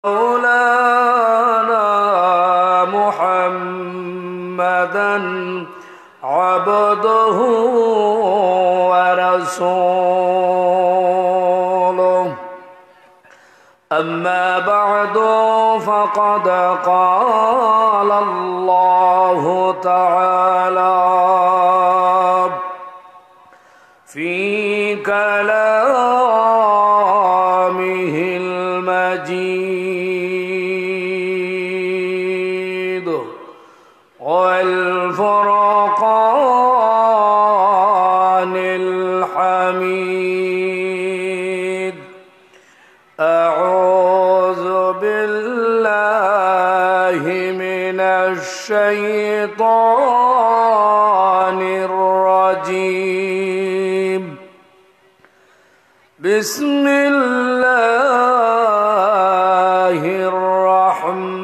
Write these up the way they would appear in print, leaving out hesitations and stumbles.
مولانا محمدا عبده ورسوله أما بعد فقد قال الله تعالى في كلامه المجيد والفرقان الحميد. أعوذ بالله من الشيطان الرجيم. بسم الله الرحمن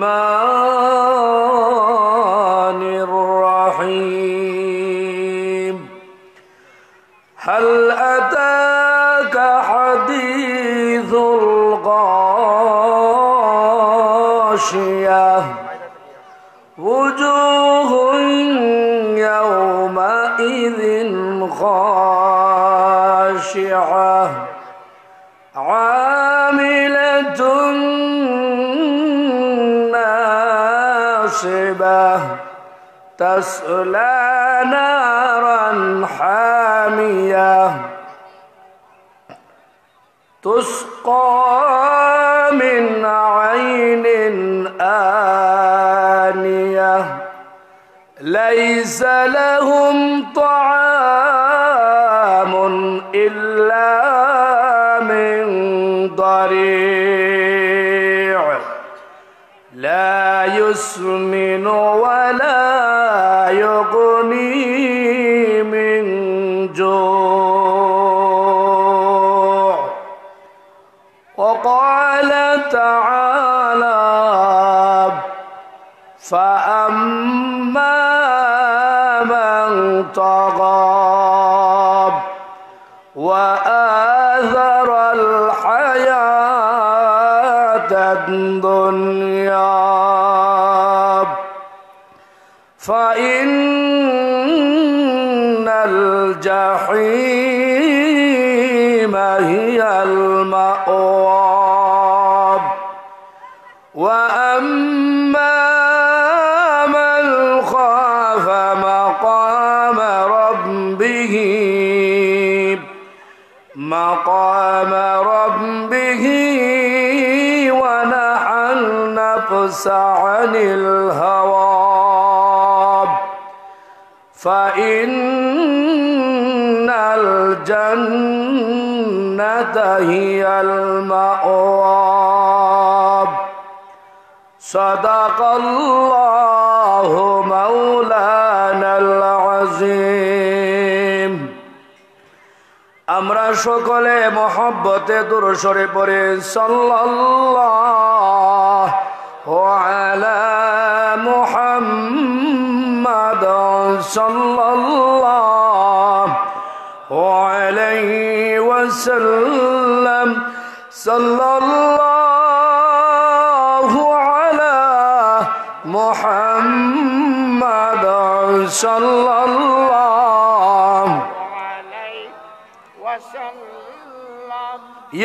الرحيم. هل أتاك حديث الغاشية وجوه يومئذ خاشعة عاملة ناصبة تصلى نارا حامية تسقى من عين آنية ليس لهم طعام إلا من ضريع لا يسمن ولا يغني من جوع. وقال تعالى فأما من طغى وآثر الحياة الدنيا فإن الجحيم هي المأوى. وأما من خاف مقام ربه ونهى النفس عن الهوى فإن الجنة هي المأوى. صدق الله مولانا العظيم. আমরা সকলে মহব্বতে দুরূদ শরীফ পড়ি সাল্লাল্লাহু আলা মুহাম্মাদ সাল্লাল্লাহু আলাইহি ওয়াসাল্লাম সাল্লাল্লাহু আলা মুহাম্মাদ সাল্লাল্লাহু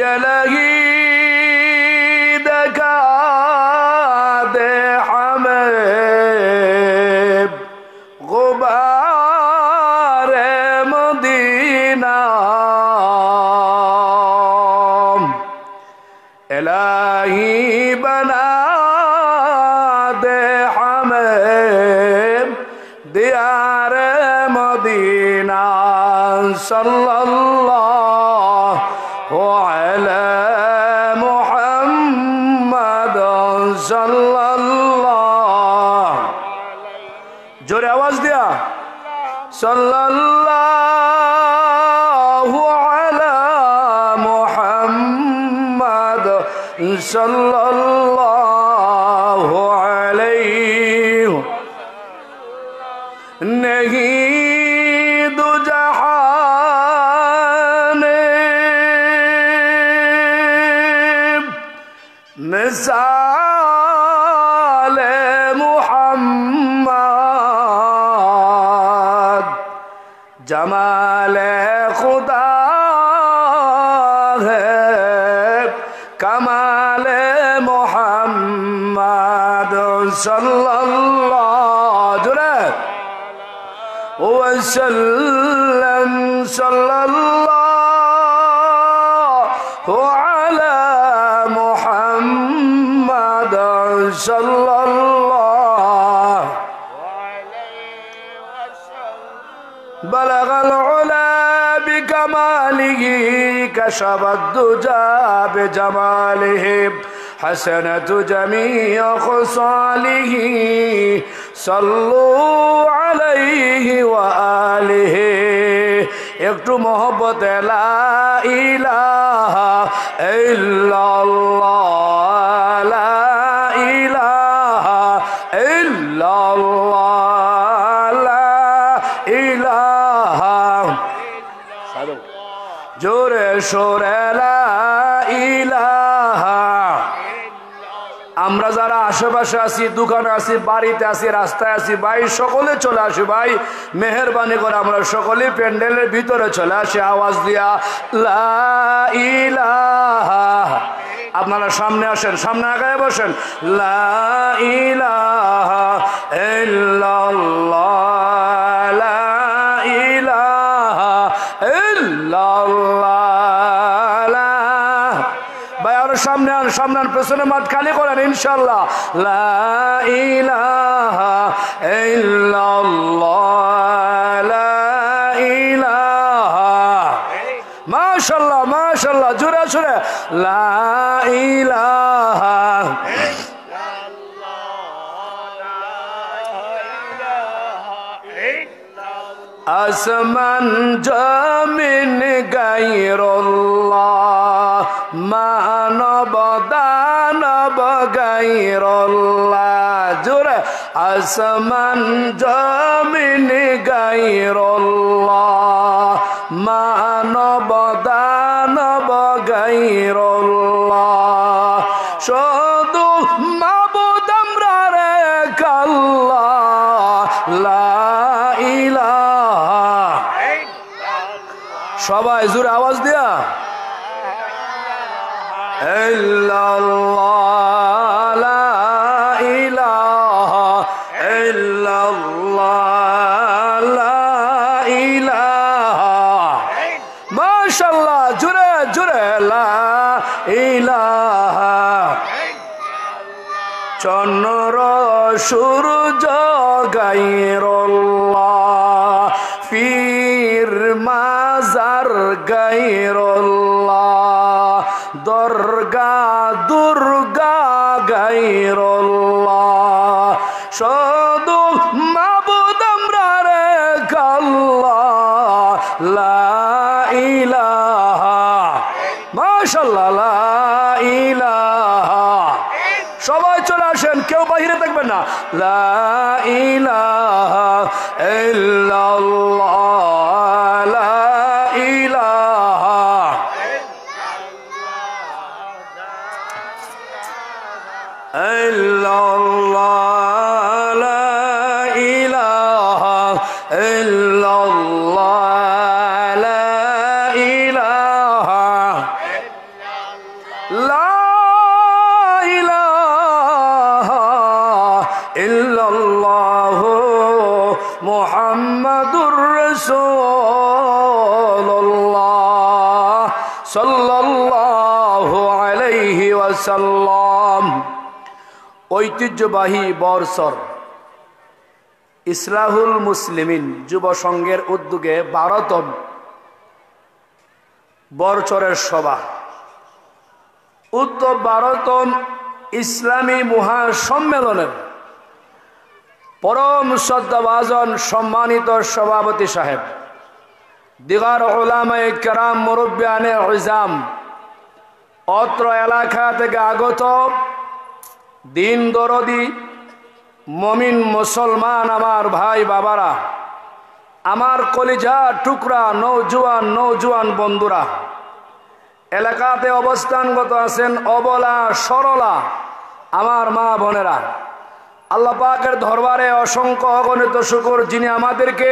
يا لهيدك دي حميب غبار مدينة إلهي بنا دي حميب ديار مدينة صلى الله على محمد صلى الله جوري आवाज दिया صلى الله على محمد صلى الله عليه नहीं दो जहान में आले मुहम्मद जमाले खुदा है कमाले मुहम्मद सल्लल्लाहु अलैहि वसल्लम सल्लल्लाहु अला मुहम्मद सल्लल्लाहु बलगल उला बिकमालिह कशफ अद्दुजा बिजमालिह हसनत जमीअ खुसालिह सल्लु अलैहि व आलिहि एकटू मोहब्बत ला इलाहा इल्लल्लाह ला इलाहा इल्लल्लाह ला इलाहा जोरे शोरे ला इलाहा আমরা যারা আশেপাশে আছি দোকানে আছি বাড়িতে আছি রাস্তায় আছি ভাই সকলে চলে আসি ভাই মেহেরবানি করে আমরা সকলে প্যান্ডেলের ভিতরে চলে আসি আওয়াজ দিয়া লা ইলাহা আপনারা সামনে আসেন সামনে আগায় বসেন লা ইলাহা ইল্লাল্লাহ লা ইলাহা ইল্লাল্লাহ সামনে আন সামনে আন পেছনে মাঠ খালি করেন ইনশাআল্লাহ লা ইলাহা ইল্লাল্লাহ লা ইলাহা মাশাআল্লাহ মাশাআল্লাহ জোরে জোরে লা ইলাহা আসমান জমিন গায়রুল্লাহ মানব দানব গায়রুল্লাহ জোরে আসমান জমিন গায়রুল্লাহ মানব দানব গায়রুল্লাহ শুধু মাবুদ আমরা রে আল্লাহ লা ইলাহা সবাই জোরে আওয়াজ দিয়া ইল্লাল্লাহ লা ইলাহা ইল্লাল্লাহ লা ইলাহা মাশাআল্লাহ জোরে জোরে লা ইলাহা চন্দ্র সূর্য গায়রুল্লাহ পীর মাজার গায়রুল্লাহ দরগা দুর্গা গায়রুল্লাহ শুধু মাবুদ আমরা রে আল্লাহ লা ইলাহা মাশাআল্লাহ লা ইলাহা সবাই চলে আসেন কেউ বাইরে থাকবেন না লা ইলাহা ইল্লাল্লাহ লা ইলাহা ইল্লাল্লাহ লা ইলাহা ইল্লাল্লাহ লা ইলাহা লা ইলাহা ইল্লাল্লাহ মুহাম্মাদুর রাসূলুল্লাহ সাল্লাল্লাহু আলাইহি ওয়াসাল্লাম ঐতিহ্যবাহী বর্ষর ইসলাহুল মুসলিমিন যুব সংঘের উদ্যোগে 12তম বর্ষরের সভা উত্তর 12তম ইসলামী মহাসম্মেলনের পরম শ্রদ্ধাভাজন সম্মানিত সভাপতি সাহেব দিগার উলামায়ে কেরাম মুরব্বিয়ানে ইজাম অত্র এলাকা থেকে আগত দিন দরদি মমিন মুসলমান আমার ভাই বাবারা আমার কলিজা টুকরা নৌজওয়ান বন্ধুরা এলাকাতে অবস্থানগত আছেন অবলা সরলা আমার মা বোনেরা, আল্লাহ পাকের দরবারে অসংখ্য অগণিত শুকর, যিনি আমাদেরকে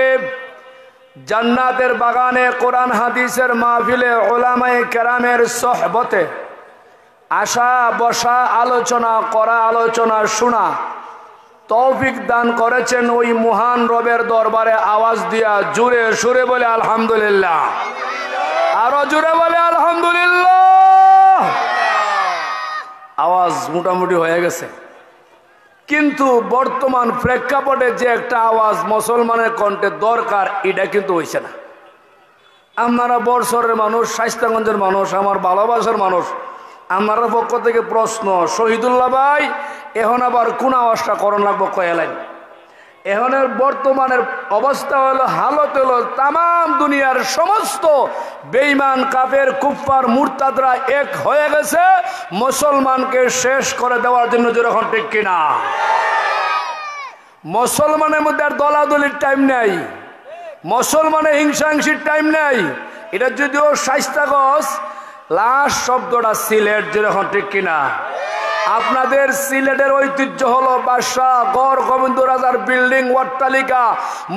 জান্নাতের বাগানে কোরআন হাদিসের মাহফিলে উলামায়ে কেরামের সোহবতে আসা বসা, আলোচনা করা, আলোচনা শোনা তৌফিক দান করেছেন। ওই মহান রবের দরবারে আওয়াজ দিয়া জোরে সুরে বলে আলহামদুলিল্লাহ, আরো জোরে বলে আলহামদুলিল্লাহ। আওয়াজ মোটামুটি হয়ে গেছে, কিন্তু বর্তমান প্রেক্ষাপটে যে একটা আওয়াজ মুসলমানের কণ্ঠে দরকার, এটা কিন্তু হইছে না। আপনারা বর্ষরের মানুষ, শাইস্তাগঞ্জের মানুষ, আমার ভালোবাসার মানুষ, আপনার পক্ষ থেকে প্রশ্ন, শহীদুল্লাহ ভাই এখন আবার কোন আওয়াজটা করণ লাগবো কয়েলাইন? এখনের বর্তমানের অবস্থা হলো, হালত হলো, তাম দুনিয়ার সমস্ত বেঈমান কাফের কুফফার মুরতাদরা এক হয়ে গেছে মুসলমানকে শেষ করে দেওয়ার জন্য। যেরকম ঠিক কিনা? মুসলমানের মধ্যে আর দলাদলির টাইম নেই, মুসলমানের হিংসাহিংসির টাইম নেই। এটা যদিও শাইস্তাগঞ্জ, লাস্ট শব্দটা সিলেট, যেরকম ঠিক কিনা? আপনাদের সিলেটের ঐতিহ্য হলো বাদশাহ, গড়, গোবিন্দ রাজার বিল্ডিং, অট্টালিকা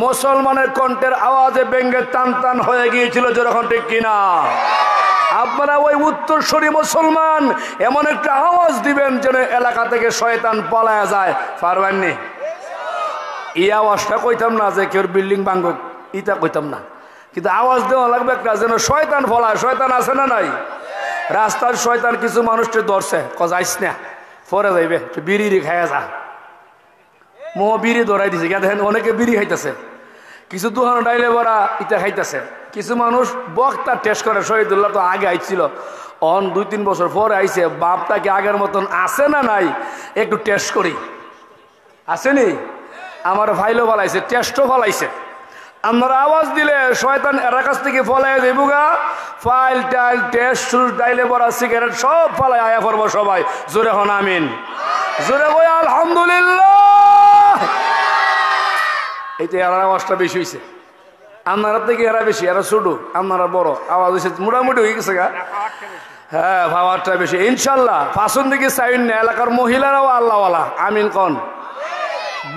মুসলমানের কণ্ঠের আওয়াজে ব্যঙ্গে টান টান হয়ে গিয়েছিল, যেরকম ঠিক কিনা? আপনারা ওই উত্তরসূরি মুসলমান এমন একটা আওয়াজ দিবেন যেন এলাকা থেকে শয়তান পলায়া যায়। পারবেননি? এই আওয়াজটা কইতাম না যে কেউ বিল্ডিং ভাঙুক, ইটা কইতাম না, কিন্তু আওয়াজ দেওয়া লাগবে একটা, যেন শয়তান পলায়। শয়তান আছে না নাই? রাস্তার শয়তান কিছু মানুষকে ধরছে, যাইস না, পরে যাইবে, বিড়ি খাইয়া যা, বিড়ি ধরাই দিছে। দেখেন অনেকে বিড়ি খাইতেছে, কিছু দোকান ডাইলে ভরা ইটা খাইতেছে। কিছু মানুষ বক্তা টেস্ট করে, শহীদুল্লাহ তো আগে আইছিল, অন 2-3 বছর পরে আইছে, বাপটা কি আগের মতন আছে না নাই একটু টেস্ট করি। আসেনি? আমার ফাইলও ফলাইছে, টেস্টও ফলাইছে। আমরা আওয়াজ দিলে শয়তান এর কাছ থেকে ফলাই দেবুগা, ফাইল টাইল টেস্ট ডাইলে ভরা সিগারেট সব ফলাই আয়া পড়বো সবাই। জোরে হন আমিন, জোরে কই আলহামদুলিল্লাহ। এইটা এর আওয়াজটা বেশি হয়েছে, আপনারা থেকে এরা বেশি, এরা ছোট, আপনারা বড়। আওয়াজ হয়েছে মোটামুটি হয়ে গেছে গা, হ্যাঁ পাওয়ারটা বেশি। ইনশাল্লাহ পাঁচন দিকে চাইন না, এলাকার মহিলারাও আল্লাহওয়ালা, আমিন কন।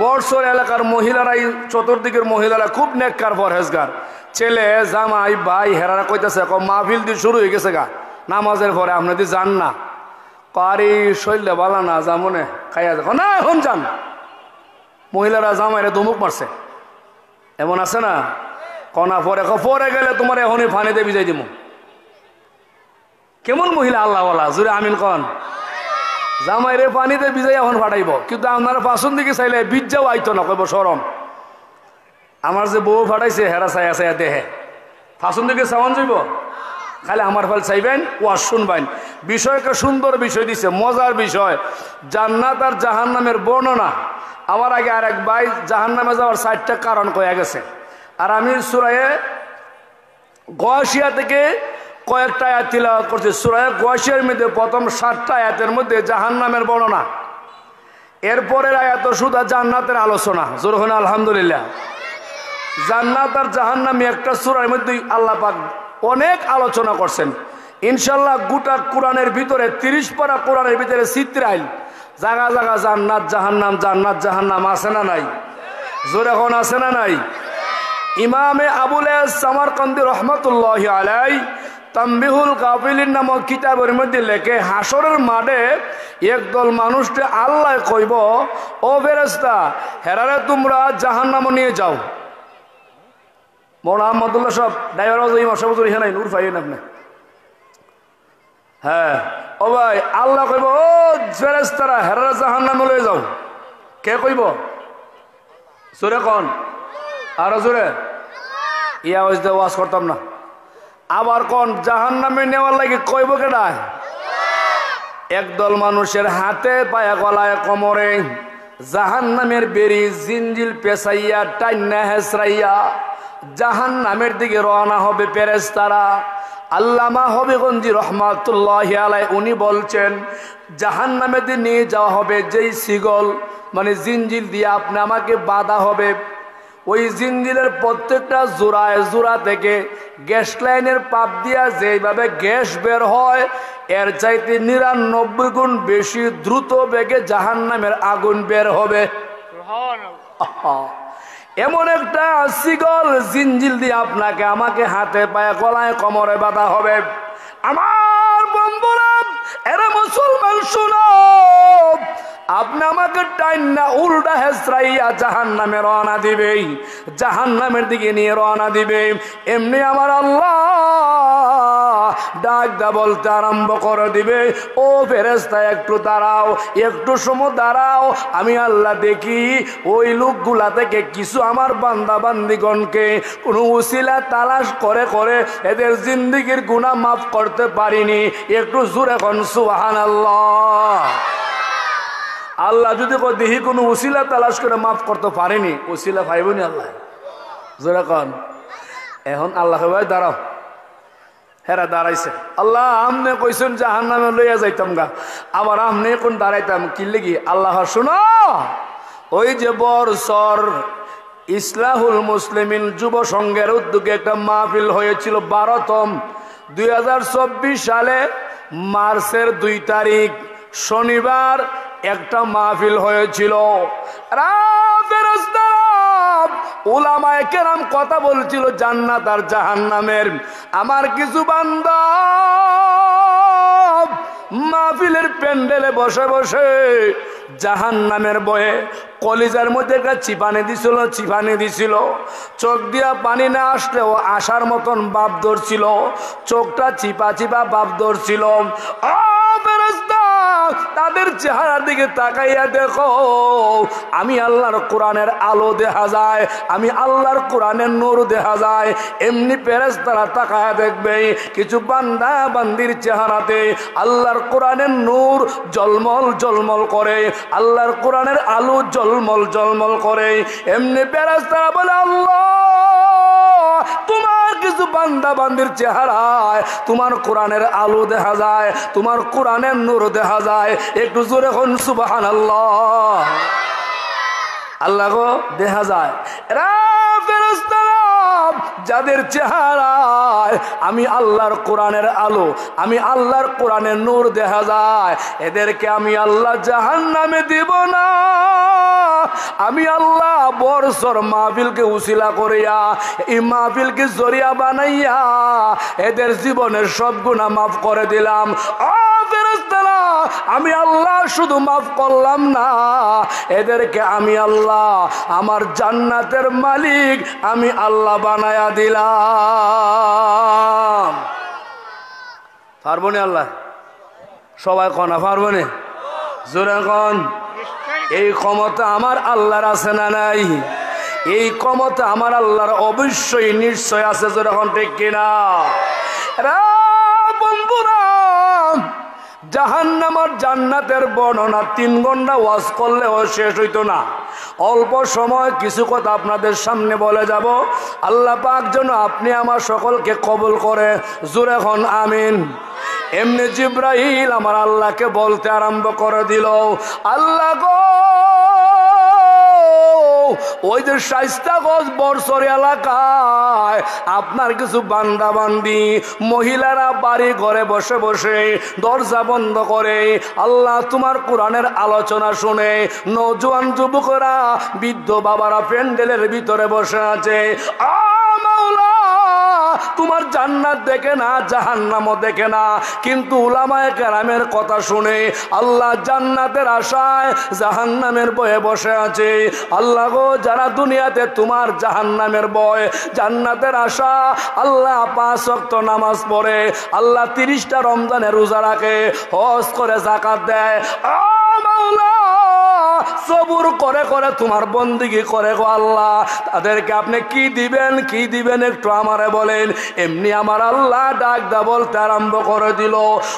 বর্ষর এলাকার মহিলারাই, চতুর্দিকের মহিলারা খুব নেককার, পরহেজগার। ছেলে জামাই ভাই হেরারা কইতেছে, মাহফিল দিয়ে শুরু হয়ে গেছে গা নামাজের পরে, আপনাদের যান না? কারি শৈলে বালা না, জামনে খাইয়া দেখো না, এখন যান। মহিলারা জামাইরে ধমক মারছে, এমন আছে না? কনা পরে পরে গেলে তোমার এখনই ফানিতে ভিজাই দিব। কেমন মহিলা আল্লাহওয়ালা? জোরে আমিন কন। জামাইরে পানিতে ভিজাই এখন ফাটাইব, কিন্তু আপনারা পাঁচন দিকে চাইলে বীজাও আইতো না, কইব সরম। আমার যে বউ ফাটাইছে হেরা চাইয়া চাইয়া দেহে, পাঁচন দিকে চাওয়ান যাইব? খালি আমার ফল চাইবেন, ওয়াজ শুনবেন। বিষয়কে সুন্দর বিষয় দিছে, মজার বিষয়, জান্নাত আর জাহান্নামের বর্ণনা। আমার আগে আর এক ভাই জাহান্নামে যাওয়ার 4টা কারণ কয়ে গেছে, আর আমি সূরায়ে গাশিয়া থেকে কয়েকটা আয়াত তিলাওয়াত করছি। সূরা গাশিয়ার মধ্যে প্রথম 7টা আয়াতের মধ্যে জাহান্নামের বর্ণনা, এরপরের আয়াত শুধু জান্নাতের আলোচনা। জোর হন আলহামদুলিল্লাহ। জান্নাত আর জাহান্নামী একটা সূরার মধ্যে আল্লাহ পাক অনেক আলোচনা করছেন। ইনশাল্লাহ গোটা কোরআনের ভিতরে 30 পারা কোরআনের ভিতরে চিত্রাইল জায়গা জায়গা জান্নাত জাহান্নাম, জান্নাত জাহান্নাম আছে না নাই? জোর এখন আছে না নাই? ইমামে আবুল সামারকান্দি রহমতুল্লাহি আলাইহি তাম্বিহুল গাফিলিন নামক কিতাবের মধ্যে লেখে, হাসরের মাঠে একদল মানুষকে আল্লাহ কইব, ও ফেরেশতা, হেরারে তোমরা জাহান্নামে নিয়ে যাও। মৌলানা আহমদুল্লাহ সব ড্রাইভার এখানে নূর পাইয়েন আপনি। হ্যাঁ ও ভাই, আল্লাহ কইব, ও ফেরেশতারা হেরারে জাহান্নামে লয়ে যাও। কে কইব? জোরে কন, আরো জোরে। ইয়া ওয়াজ করতাম না। আবার কোন জাহান্নামে নেওয়ার লাগে কইব কেডা? একদল মানুষের হাতে পায়ে গলায় কোমরে জাহান্নামের বেরি জিনজিল পেছাইয়া টাইনা হেসরাইয়া জাহান্নামের দিকে রওনা হবে ফেরেশতারা। আল্লামা হবিগঞ্জি রহমাতুল্লাহি আলাইহি উনি বলছেন, জাহান্নামে দিয়ে নিয়ে যাওয়া হবে যেই সিগল মানে জিনজিল দিয়ে আপনি আমাকে বাঁধা হবে, ওই জিঞ্জিরের প্রত্যেকটা জোড়ায় জোড়া থেকে গ্যাস লাইনের পাপ দিয়া যেভাবে গ্যাস বের হয় এর চাইতে 99 গুণ বেশি দ্রুত বেগে জাহান্নামের আগুন বের হবে। এমন একটা শিকল জিঞ্জিল দিয়ে আপনাকে আমাকে হাতে পায়ে গলায় কোমরে বাঁধা হবে। আমার বন্ধুরা, এরা মুসলমান শুনো, আপনি আমাকে টাইম না উল্টা হেসরাইয়া জাহান্নামে রওনা দিবে, জাহান্নামের দিকে নিয়ে রওনা দিবে। এমনি আমার আল্লাহ ডাক দা বলতে আরম্ভ করে দিবে, ও ফেরেশতা একটু দাঁড়াও, একটু সময় দাঁড়াও, আমি আল্লাহ দেখি ওই লোকগুলা থেকে কিছু আমার বান্দা বান্দিগণকে কোনো উসিলা তালাশ করে করে এদের জিন্দেগির গুনাহ মাফ করতে পারিনি। একটু জোরে কোন সুবহানাল্লাহ। আল্লাহ যদি দেখি কোনো উসিলা তালাশ করে মাফ করতে পারেনি, উসিলা পাইবনি আল্লাহ, জোরে কোন। এখন আল্লাহ ভাই দাঁড়াও, হেরা দাঁড়াইছে। আল্লাহ আমনে কইছেন জাহান্নামে লইয়া যাইতাম গা, আবার আমনে কোন দাঁড়াইতাম কি লাগি? আল্লাহ শুনো, ওই যে বরসর ইসলাহুল মুসলিমিন যুব সংঘের উদ্যোগে একটা মাহফিল হয়েছিল 12তম 2024 সালে মার্চের 2 তারিখ শনিবার একটা মাহফিল হয়েছিল। উলামায়ে কেরাম কথা বলছিল জান্নাত আর জাহান্নামের। আমার কিছু বান্দা মাহফিলের প্যান্ডেলে বসে বসে জাহান্নামের বয়ে কলিজার মধ্যে একটা চিপানি দিছিল। চোখ দিয়া পানি না আসলেও আসার মতন বাপ ধরছিল, চোখটা চিপা চিপা বাপ ধরছিল। তাদের চেহারার দিকে তাকাইয়া দেখো, আমি আল্লাহর কোরআনের আলো দেখা যায়, আমি আল্লাহর কোরআনের নূর দেখা যায়। এমনি ফেরেশতারা তাকায়া দেখবে কিছু বান্দা বান্দির চেহারাতে আল্লাহর কোরআনের নূর জলমল জলমল করে, আল্লাহর কোরআনের আলো জলমল জলমল করে। এমনি ফেরেশতারা বলে, আল্লাহ তোমার কিছু বান্দা বান্দির চেহারায় তোমার কোরআনের আলো দেখা যায়, তোমার কোরআনের নূর দেখা যায়। একটু জোরে কোন সুবহানাল্লাহ। আল্লাহ গো দেখা যায়। এরা ফেরেশতারা যাদের চেহারায় আমি আল্লাহর কোরআনের আলো, আমি আল্লাহর কোরআনের নূর দেখা যায়, এদেরকে আমি আল্লাহ জাহান্নামে দিব না। আমি আল্লাহ বরসর মাহফিলকে উসিলা করিয়া, এই মাহফিলকে জরিয়া বানাইয়া এদের জীবনের সব গুনাহ মাফ করে দিলাম। ফেরেশতারা আমি আল্লাহ শুধু মাফ করলাম না, এদেরকে আমি আল্লাহ আমার জান্নাতের মালিক আমি আল্লাহ বানায়া দিলাম। পারবো না আল্লাহ? সবাই কনা পারবো না? জোরে কন। এই ক্ষমতা আমার আল্লাহর আছে না নাই? এই ক্ষমতা আমার আল্লাহর অবশ্যই নিশ্চয় আছে। জোরে কন ঠিক কিনা? বন্ধুরা, জাহান্নাম আর জান্নাতের বর্ণনা 3 ঘন্টা ওয়াজ করলেও শেষ হইতো না। অল্প সময় কিছু কথা আপনাদের সামনে বলে যাব। আল্লাহ পাক যেন আপনি আমার সকলকে কবুল করে। জোরে হন আমিন। এমনি জিব্রাইল আমার আল্লাহকে বলতে আরম্ভ করে দিল, আল্লাহ গো, ওই যে শাইস্তাগঞ্জ বরসর এলাকায় আপনার কিছু বান্দা বান্দি মহিলারা বাড়ি ঘরে বসে বসে দরজা বন্ধ করে আল্লাহ তোমার কোরআনের আলোচনা শুনে, নওজোয়ান যুবকরা বৃদ্ধ বাবারা প্যান্ডেলের ভিতরে বসে আছে। তোমার জান্নাত দেখে না, জাহান্নামও দেখে না, কিন্তু উলামায়ে কেরামের কথা শুনে আল্লাহ জান্নাতের আশায় জাহান্নামের ভয়ে বসে আছে। আল্লাহ গো, যারা দুনিয়াতে তোমার জাহান্নামের ভয় জান্নাতের আশা, আল্লাহ 5 ওয়াক্ত নামাজ পড়ে, আল্লাহ 30টা রমজানের রোজা রাখে, হজ করে, যাকাত দেয়, সবুর করে করে তোমার বন্দেগী করে গো আল্লাহ, তাদেরকে আপনি কি দিবেন একটু আমারে বলেন। এমনি আমার আল্লাহ ডাক দা বলতে আরম্ভ করে দিল,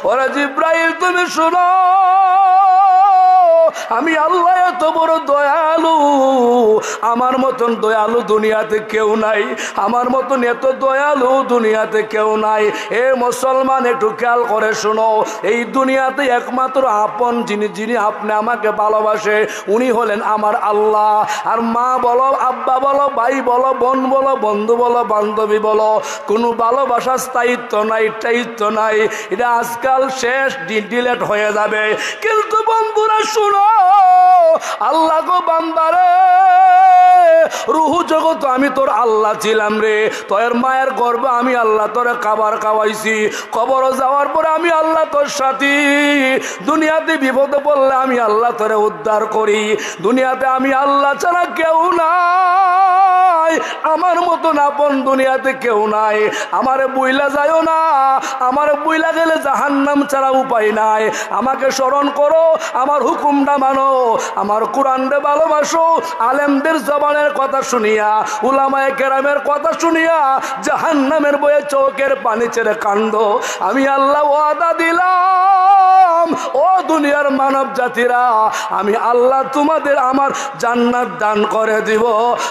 ওরে জিব্রাইল তুমি শুনো, আমি আল্লাহ এত বড় দয়ালু, আমার মতন দয়ালু দুনিয়াতে কেউ নাই, আমার মতন এত দয়ালু দুনিয়াতে কেউ নাই। এ মুসলমান একটু খেয়াল করে শোনো, এই দুনিয়াতে একমাত্র আপন যিনি আপনি আমাকে ভালোবাসে উনি হলেন আমার আল্লাহ। আর মা বলো, আব্বা বলো, ভাই বলো, বোন বলো, বন্ধু বলো, বান্ধবী বলো, কোনো ভালোবাসার স্থায়িত্ব নাই, স্থায়িত্ব নাই। এটা আজকাল শেষ, ডিলেট হয়ে যাবে। কিন্তু বন্ধুরা শুনো, আল্লাহ গো বান্দারে, রুহু জগৎ আমি তোর আল্লাহ ছিলাম রে, তোর মায়ের গর্ভে আমি আল্লাহ তোরে খাবার খাওয়াইছি, কবর যাওয়ার পরে আমি আল্লাহ তোর সাথী, দুনিয়াতে বিপদে পড়লে আমি আল্লাহ তোরে উদ্ধার করি, দুনিয়াতে আমি আল্লাহ ছাড়া কেউ নাই, আমার মতন আপন দুনিয়াতে কেউ নাই। আমারে বুইলা যায়ও না, আমারে বুইলা গেলে জাহান্নাম ছাড়া উপায় নাই। আমাকে স্মরণ করো, আমার হুকুমটা মানো, আমার কোরআনকে ভালোবাসো, আলেমদের জবানের কথা শুনিয়া, উলামায়ে কেরামের কথা শুনিয়া জাহান্নামের বয়ে চোখের পানি ছেড়ে কান্দো। আমি আল্লাহ ওয়াদা দিলাম, ও দুনিয়ার মানব জাতিরা, আমি আল্লাহ তোমাদের আমার জান্নাত দান করে দিব।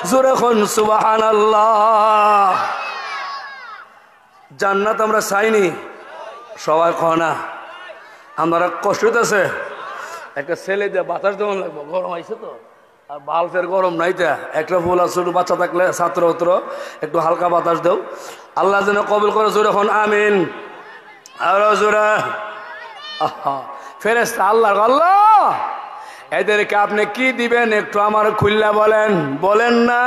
জোরে কোন সুবহানাল্লাহ। জান্নাত আমরা চাইনি, সবাই কয় না, আমরা কষ্ট হইতেছে। একটা ছেলে দিয়ে বাতাস দেওয়ান লাগবো, গরম আইছে তো, আর বাল্বের গরম নাই, তা একটা ফুল ছোট বাচ্চা থাকলে ছাত্র উত্তর একটু হালকা বাতাস দেও, আল্লাহ যেন কবুল করে। জোরে এখন আমিন। আরো জোরে ফেরেশতা আল্লাহ আল্লাহ, এদেরকে আপনি কি দিবেন একটু আমার খুল্লা বলেন, বলেন না?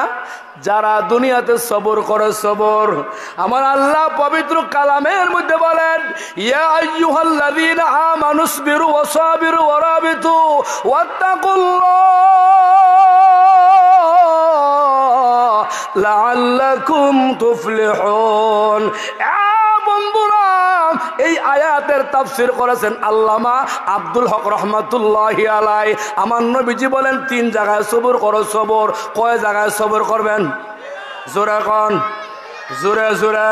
যারা দুনিয়াতে সবর করে, সবর। আমার আল্লাহ পবিত্র কালামের মধ্যে বলেন, ইয়া আইয়ুহাল্লাযীনা আমানুসবিরু ওয়াসাবিরু ওয়ারাবিতু ওয়াত্তাকুল্লাহ লাআল্লাকুম তুফলিহুন। বন্ধুরা, এই আয়াতের তাফসীর করেছেন আল্লামা আব্দুল হক রহমাতুল্লাহি আলাইহি। আমার নবীজি বলেন, তিন জায়গায় সবর করো, সবর। কয় জায়গায় সবর করবেন? জোরে কোন, জোরে জোরে।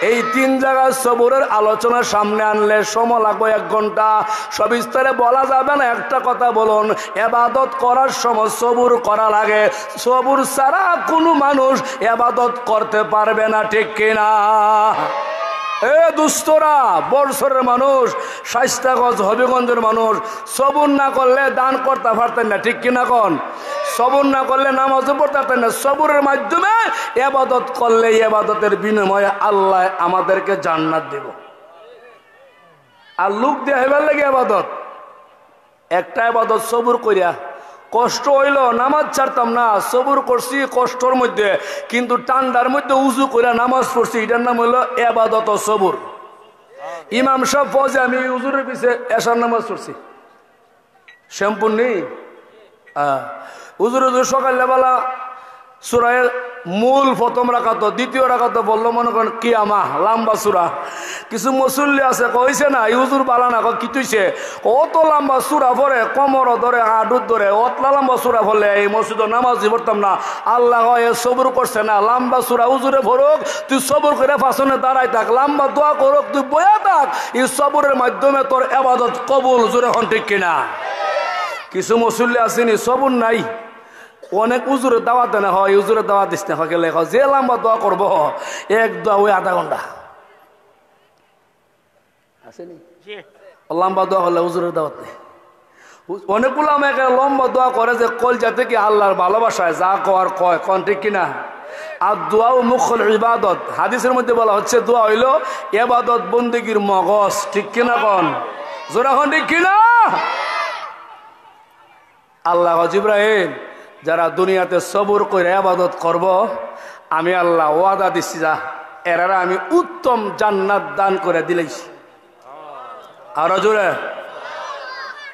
এই তিন জায়গায় সবরের আলোচনা সামনে আনলে সময় লাগবে 1 ঘন্টা, সবিস্তারে বলা যাবে না। একটা কথা বলুন, ইবাদত করার সময় সবর করা লাগে, সবর ছাড়া কোনো মানুষ ইবাদত করতে পারবে না, ঠিক কিনা? এ দুস্তরা, বর্ষরের মানুষ, শাইস্তাগঞ্জ হবিগঞ্জের মানুষ, সবর না করলে দান করতে পারতেন না, ঠিক কিনা কোন? সবর না করলে নামাজও পড়তে পারতেন না। সবরের মাধ্যমে ইবাদত করলে, ইবাদতের বিনিময়ে আল্লাহ আমাদেরকে জান্নাত দেব। আর লোক দিয়ে হেবার লাগে ইবাদত, একটা ইবাদত সবর করিয়া, কষ্ট হইল নামাজ ছাড়তাম না, সবর করছি কষ্টর মধ্যে, কিন্তু ঠান্ডার মধ্যে উজু করে নামাজ পড়ছি, এটার নাম হইল ইবাদত ও সবর। ইমাম সাহেব ফজে আমি উজুরের পিছে এশার নামাজ পড়ছি, শ্যাম্পু নেই, উজুর উজুর সকালবেলা সূরার মূল প্রথম রাকাত, দ্বিতীয় রাকাত বললো মনে করেন কিয়ামা, লম্বা সূরা। কিছু মুসল্লি আছে কইছে না হুজুর বালা না, কি তুইছে অত লম্বা সূরা পড়ে, কোমর ধরে, হাঁটুর ধরে, অতলা লম্বা সূরা পড়লে এই মসজিদে নামাজ পড়তাম না। আল্লাহ সবর করছে না, লম্বা সূরা হুজুরে পড়ুক, তুই সবর করে ফাঁসনে দাঁড়াই থাক, লম্বা দোয়া করুক, তুই বয়া থাক, এই সবরের মাধ্যমে তোর ইবাদত কবুল। জোরে হন, ঠিক কিনা? কিছু মুসল্লি আসেনি, সবর নাই, অনেক উজুরের দাওয়াত দেয় না, হয় উজুরের দাওয়াত দিস না, হলে যে লম্বা দোয়া করবো এক দোয়া ওই আধা ঘন্টা আসেনি, লম্বা দোয়া হলে উজুরের দাওয়াত নেই। অনেকগুলো আমাকে লম্বা দোয়া করে যে কলজা থেকে আল্লাহর ভালোবাসায় যা কর কয়, কন ঠিক কিনা? আর দোয়া ও মুখল ইবাদত, হাদিসের মধ্যে বলা হচ্ছে দোয়া হইল ইবাদত বন্দেগীর মগজ, ঠিক কিনা কন? জোরা কন, ঠিক কিনা? আল্লাহ জিব্রাইল, যারা দুনিয়াতে সবর করে ইবাদত করব, আমি আল্লাহ ওয়াদা দিচ্ছি, যা এরা আমি উত্তম জান্নাত দান করে দিলেছি। আরো জোরে,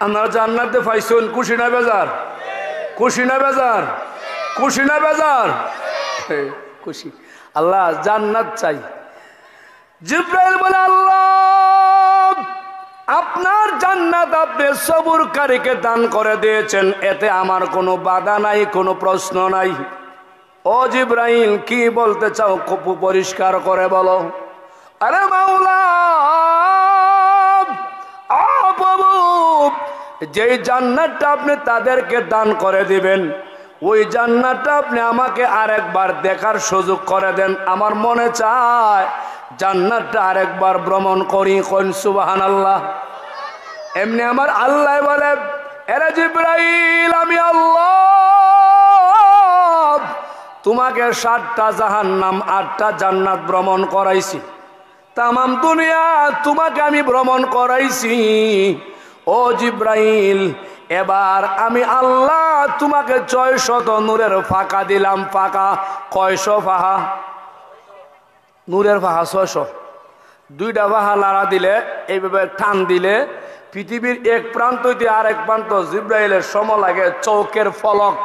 আপনারা জান্নাতে পাইছেন, খুশি না বেজার? খুশি না বেজার? খুশি না বেজার? খুশি। আল্লাহ জান্নাত চাই। জিব্রাইল বলে, আল্লাহ আপনার জান্নাত আপনি সবরকারীকে দান করে দিয়েছেন, এতে আমার কোনো বাধা নাই, কোনো প্রশ্ন নাই। ও জিব্রাইল, কি বলতে চাও পরিষ্কার করে বলো। আরে মাওলা, প্রভু, যেই জান্নাতটা আপনি তাদেরকে দান করে দিবেন, ওই জান্নাতটা আপনি আমাকে আরেকবার দেখার সুযোগ করে দেন। আমার মনে চায় জান্নাতটা আরেকবার ভ্রমণ করি। কোন সুবহানাল্লাহ। এমনি আমার আল্লাহ বলে, এরে জিবরাইল, আমি আল্লাহ তোমাকে 7টা জাহান্নাম 8টা জান্নাত ভ্রমণ করাইছি। তামাম দুনিয়া তোমাকে আমি ভ্রমণ করাইছি। ও জিবরাইল, এবার আমি আল্লাহ তোমাকে 600 নূরের ফাঁকা দিলাম। ফাঁকা কয়শো ফাহা? নূরের ফাহা 600। 2টা ফাহা লাড়া দিলে, এইভাবে টান দিলে পৃথিবীর এক প্রান্ত হইতে আরেক প্রান্ত জিবরাইলের সময় লাগে চৌকের ফলক।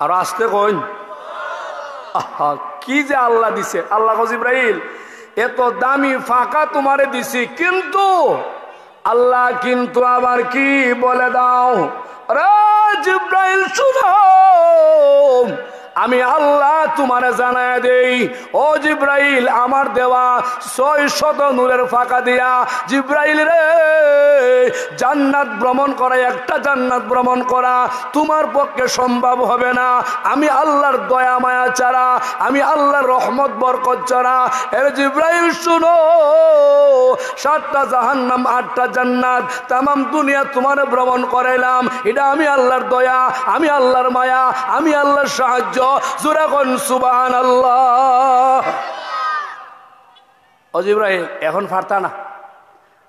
আর আসতে কইন, কি যে আল্লাহ দিছে। আল্লাহ জিবরাইল, এত দামি ফাঁকা তোমারে দিছি, কিন্তু আল্লাহ কিন্তু আবার কি বলে দাও, রে জিবরাইল শুনো, আমি আল্লাহ তোমারে জানায় দেই, ও জিবরাইল, আমার দেওয়া 600 নূরের ফাঁকা দিয়া জিবরাইল রে, জান্নাত ভ্রমণ করা, একটা জান্নাত ভ্রমণ করা তোমার পক্ষে সম্ভব হবে না। আমি আল্লাহর দয়া মায়া ছাড়া, আমি আল্লাহর রহমত বরকত ছাড়া। এর জিবরাইল শুনো, 7টা জাহান্নাম 8টা জান্নাত তামাম দুনিয়া তোমারে ভ্রমণ করাইলাম। এটা আমি আল্লাহর দয়া, আমি আল্লাহর মায়া, আমি আল্লাহর সাহায্য। জোরে কোন সুবহানাল্লাহ। ও জিবরাইল, এখন পারতা না,